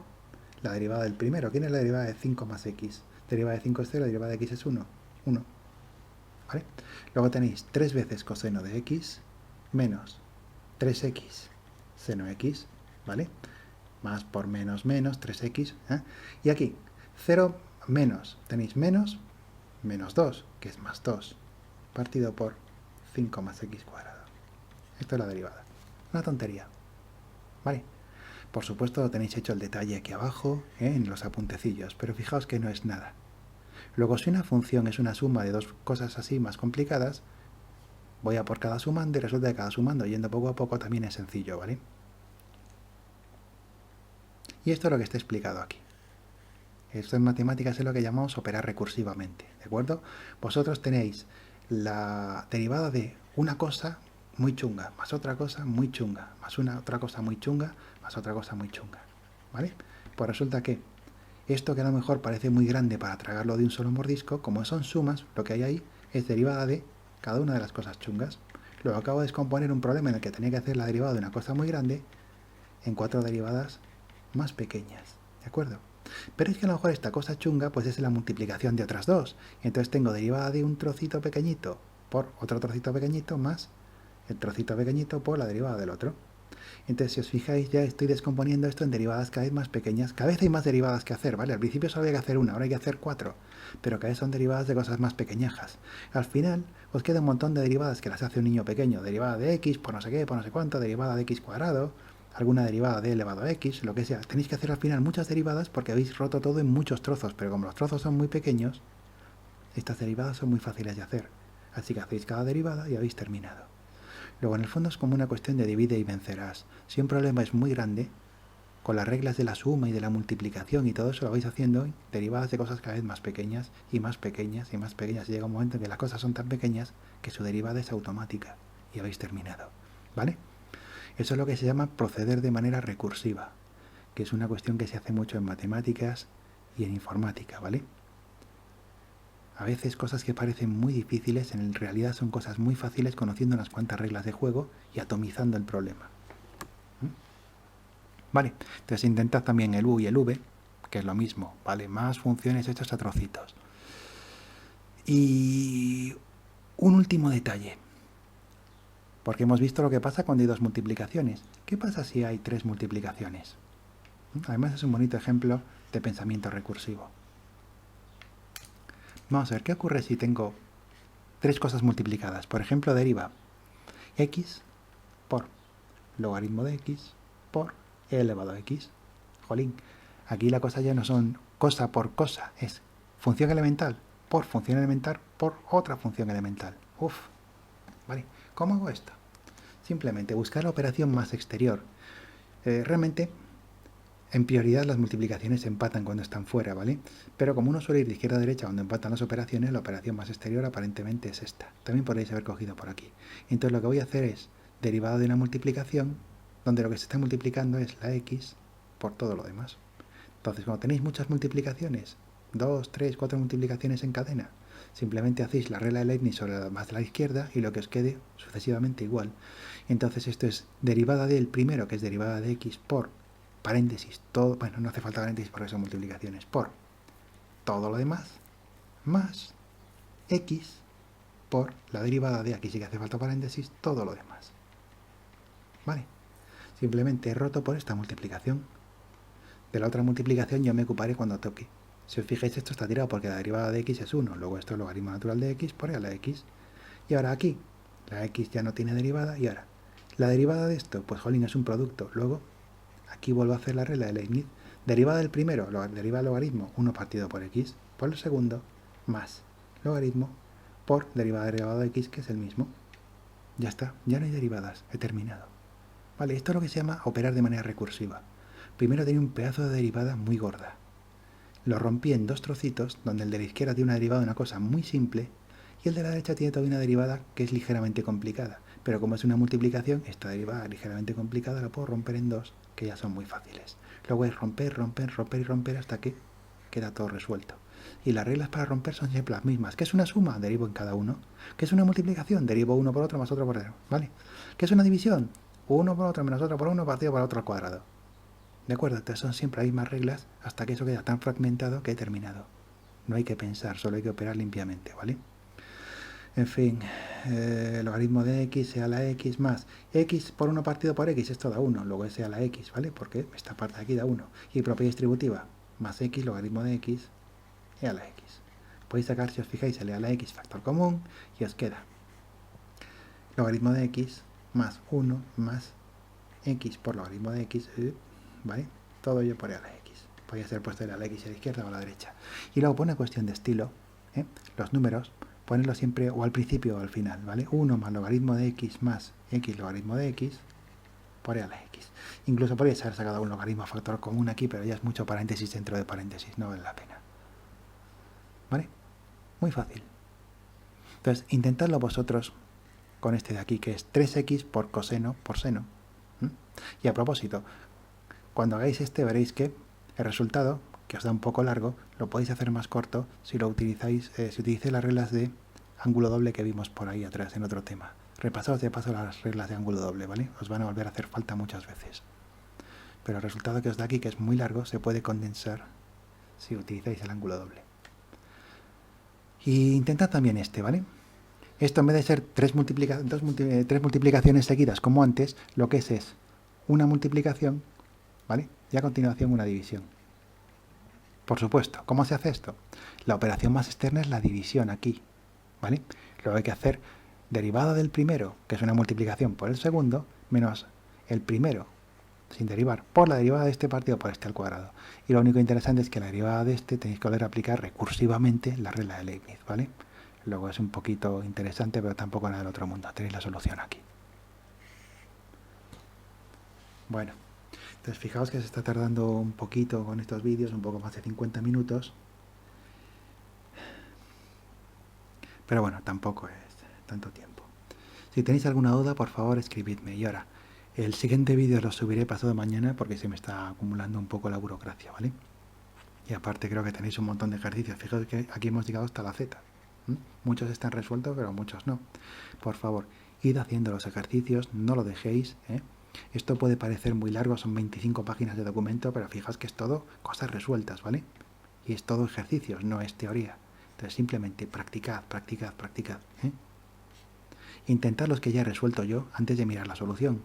S1: la derivada del primero. ¿Quién es la derivada de 5 más x? Derivada de 5 es 0, derivada de x es 1. 1. ¿Vale? Luego tenéis 3 veces coseno de x menos 3x seno x, ¿vale? Más por menos menos, 3x. ¿eh? Y aquí, 0 menos, tenéis menos 2, que es más 2, partido por 5 más x cuadrado. Esto es la derivada. Una tontería. ¿Vale? Por supuesto tenéis hecho el detalle aquí abajo, en los apuntecillos, pero fijaos que no es nada. Luego, si una función es una suma de dos cosas así más complicadas, voy a por cada sumando y resulta que cada sumando yendo poco a poco también es sencillo, ¿vale? Y esto es lo que está explicado aquí. Esto en matemáticas es lo que llamamos operar recursivamente, ¿de acuerdo? Vosotros tenéis la derivada de una cosa muy chunga, más otra cosa muy chunga, más otra cosa muy chunga, más otra cosa muy chunga, ¿vale? Pues resulta que esto que a lo mejor parece muy grande para tragarlo de un solo mordisco, como son sumas, lo que hay ahí es derivada de cada una de las cosas chungas. Luego acabo de descomponer un problema en el que tenía que hacer la derivada de una cosa muy grande en 4 derivadas más pequeñas, ¿de acuerdo? Pero es que a lo mejor esta cosa chunga pues es la multiplicación de otras dos. Entonces tengo derivada de un trocito pequeñito por otro trocito pequeñito más el trocito pequeñito por la derivada del otro. Entonces, si os fijáis, ya estoy descomponiendo esto en derivadas cada vez más pequeñas. Cada vez hay más derivadas que hacer, ¿vale? Al principio solo había que hacer una, ahora hay que hacer 4. Pero cada vez son derivadas de cosas más pequeñajas. Al final, os queda un montón de derivadas que las hace un niño pequeño. Derivada de x por no sé qué, por no sé cuánto, derivada de x cuadrado, alguna derivada de elevado a x, lo que sea. Tenéis que hacer al final muchas derivadas porque habéis roto todo en muchos trozos. Pero como los trozos son muy pequeños, estas derivadas son muy fáciles de hacer. Así que hacéis cada derivada y habéis terminado. Luego, en el fondo es como una cuestión de divide y vencerás. Si un problema es muy grande, con las reglas de la suma y de la multiplicación y todo eso lo vais haciendo derivadas de cosas cada vez más pequeñas y más pequeñas y más pequeñas. Y llega un momento en que las cosas son tan pequeñas que su derivada es automática y habéis terminado. ¿Vale? Eso es lo que se llama proceder de manera recursiva, que es una cuestión que se hace mucho en matemáticas y en informática, ¿vale? A veces cosas que parecen muy difíciles en realidad son cosas muy fáciles conociendo unas cuantas reglas de juego y atomizando el problema. Vale, entonces intentad también el u y el v, que es lo mismo, ¿vale? Más funciones hechas a trocitos. Y un último detalle, porque hemos visto lo que pasa cuando hay dos multiplicaciones. ¿Qué pasa si hay 3 multiplicaciones? Además es un bonito ejemplo de pensamiento recursivo. Vamos a ver, ¿qué ocurre si tengo 3 cosas multiplicadas? Por ejemplo, deriva x por logaritmo de x por e elevado a x. Jolín, aquí la cosa ya no son cosa por cosa, es función elemental por otra función elemental. Uf, ¿vale? ¿Cómo hago esto? Simplemente buscar la operación más exterior. Realmente, en prioridad las multiplicaciones empatan cuando están fuera, ¿vale? Pero como uno suele ir de izquierda a derecha cuando empatan las operaciones, la operación más exterior aparentemente es esta. También podréis haber cogido por aquí. Entonces lo que voy a hacer es derivada de una multiplicación donde lo que se está multiplicando es la x por todo lo demás. Entonces, cuando tenéis muchas multiplicaciones, 2, 3, 4 multiplicaciones en cadena, simplemente hacéis la regla de Leibniz sobre la más de la izquierda y lo que os quede sucesivamente igual. Entonces, esto es derivada del primero, que es derivada de x por paréntesis, todo, bueno, no hace falta paréntesis porque son multiplicaciones, por todo lo demás, más x por la derivada de, aquí sí que hace falta paréntesis, todo lo demás. ¿Vale? Simplemente he roto por esta multiplicación. De la otra multiplicación yo me ocuparé cuando toque. Si os fijáis, esto está tirado porque la derivada de x es 1. Luego esto es logaritmo natural de x por e a la x. Y ahora aquí, la x ya no tiene derivada. Y ahora, la derivada de esto, pues jolín, es un producto. Luego, aquí vuelvo a hacer la regla de Leibniz. Derivada del primero, derivada del logaritmo, 1 partido por x, por el segundo, más logaritmo por derivada del elevado de x, que es el mismo. Ya está, ya no hay derivadas, he terminado. Vale, esto es lo que se llama operar de manera recursiva. Primero tenía un pedazo de derivada muy gorda. Lo rompí en 2 trocitos, donde el de la izquierda tiene una derivada de una cosa muy simple, y el de la derecha tiene todavía una derivada que es ligeramente complicada. Pero como es una multiplicación, esta derivada ligeramente complicada la puedo romper en 2, que ya son muy fáciles. Luego es romper, romper, romper y romper hasta que queda todo resuelto. Y las reglas para romper son siempre las mismas. ¿Qué es una suma? Derivo en cada uno. ¿Qué es una multiplicación? Derivo uno por otro más otro por otro, ¿vale? ¿Qué es una división? Uno por otro menos otro por uno partido por otro al cuadrado. ¿De acuerdo? Entonces son siempre las mismas reglas hasta que eso queda tan fragmentado que he terminado. No hay que pensar, solo hay que operar limpiamente, ¿vale? En fin, logaritmo de x sea la x más x por 1 partido por x, esto da 1, luego sea la x, ¿vale? Porque esta parte de aquí da 1. Y propiedad distributiva, más x logaritmo de x e a la x. Podéis sacar, si os fijáis, el e a la x factor común y os queda logaritmo de x más 1 más x por logaritmo de x, ¿vale? Todo ello por e a la x. Podría ser puesto e a la x a la izquierda o a la derecha. Y luego por una cuestión de estilo, los números, ponerlo siempre o al principio o al final, ¿vale? 1 más logaritmo de x más x logaritmo de x por e a la x. Incluso podríais haber sacado un logaritmo factor común aquí, pero ya es mucho paréntesis dentro de paréntesis, no vale la pena. ¿Vale? Muy fácil. Entonces, intentadlo vosotros con este de aquí, que es 3x por coseno por seno. Y a propósito, cuando hagáis este veréis que el resultado, que os da un poco largo, lo podéis hacer más corto si lo utilizáis, si utilizáis las reglas de ángulo doble que vimos por ahí atrás en otro tema. Repasaos de paso las reglas de ángulo doble, ¿vale? Os van a volver a hacer falta muchas veces. Pero el resultado que os da aquí, que es muy largo, se puede condensar si utilizáis el ángulo doble. Y intentad también este, ¿vale? Esto en vez de ser tres multiplicaciones seguidas como antes, lo que es una multiplicación, ¿vale? Y a continuación una división. Por supuesto, ¿cómo se hace esto? La operación más externa es la división aquí, ¿vale? Luego hay que hacer derivada del primero, que es una multiplicación por el segundo, menos el primero, sin derivar, por la derivada de este partido por este al cuadrado. Y lo único interesante es que la derivada de este tenéis que volver a aplicar recursivamente la regla de Leibniz, ¿vale? Luego es un poquito interesante, pero tampoco nada del otro mundo. Tenéis la solución aquí. Bueno, entonces fijaos que se está tardando un poquito con estos vídeos, un poco más de 50 minutos. Pero bueno, tampoco es tanto tiempo. Si tenéis alguna duda, por favor, escribidme. Y ahora, el siguiente vídeo lo subiré pasado mañana porque se me está acumulando un poco la burocracia, ¿vale? Y aparte creo que tenéis un montón de ejercicios. Fijaos que aquí hemos llegado hasta la Z. Muchos están resueltos, pero muchos no. Por favor, id haciendo los ejercicios, no lo dejéis, ¿eh? Esto puede parecer muy largo, son 25 páginas de documento, pero fijaos que es todo cosas resueltas, ¿vale? Y es todo ejercicios, no es teoría. Entonces simplemente practicad, practicad, practicad, ¿eh? Intentad los que ya he resuelto yo antes de mirar la solución,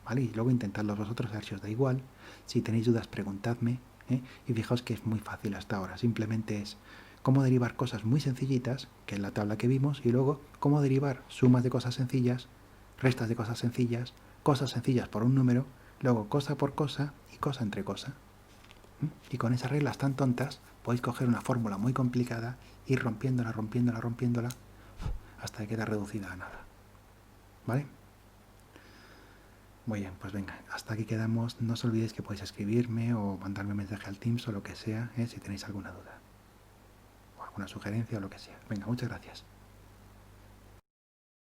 S1: ¿vale? Y luego intentadlos vosotros a ver si os da igual. Si tenéis dudas, preguntadme, ¿eh? Y fijaos que es muy fácil hasta ahora. Simplemente es cómo derivar cosas muy sencillitas, que es la tabla que vimos, y luego cómo derivar sumas de cosas sencillas, restas de cosas sencillas por un número, luego cosa por cosa y cosa entre cosa. Y con esas reglas tan tontas podéis coger una fórmula muy complicada, ir rompiéndola, rompiéndola, rompiéndola, hasta que queda reducida a nada. ¿Vale? Muy bien, pues venga, hasta aquí quedamos. No os olvidéis que podéis escribirme o mandarme un mensaje al Teams o lo que sea, si tenéis alguna duda o alguna sugerencia o lo que sea. Venga, muchas gracias.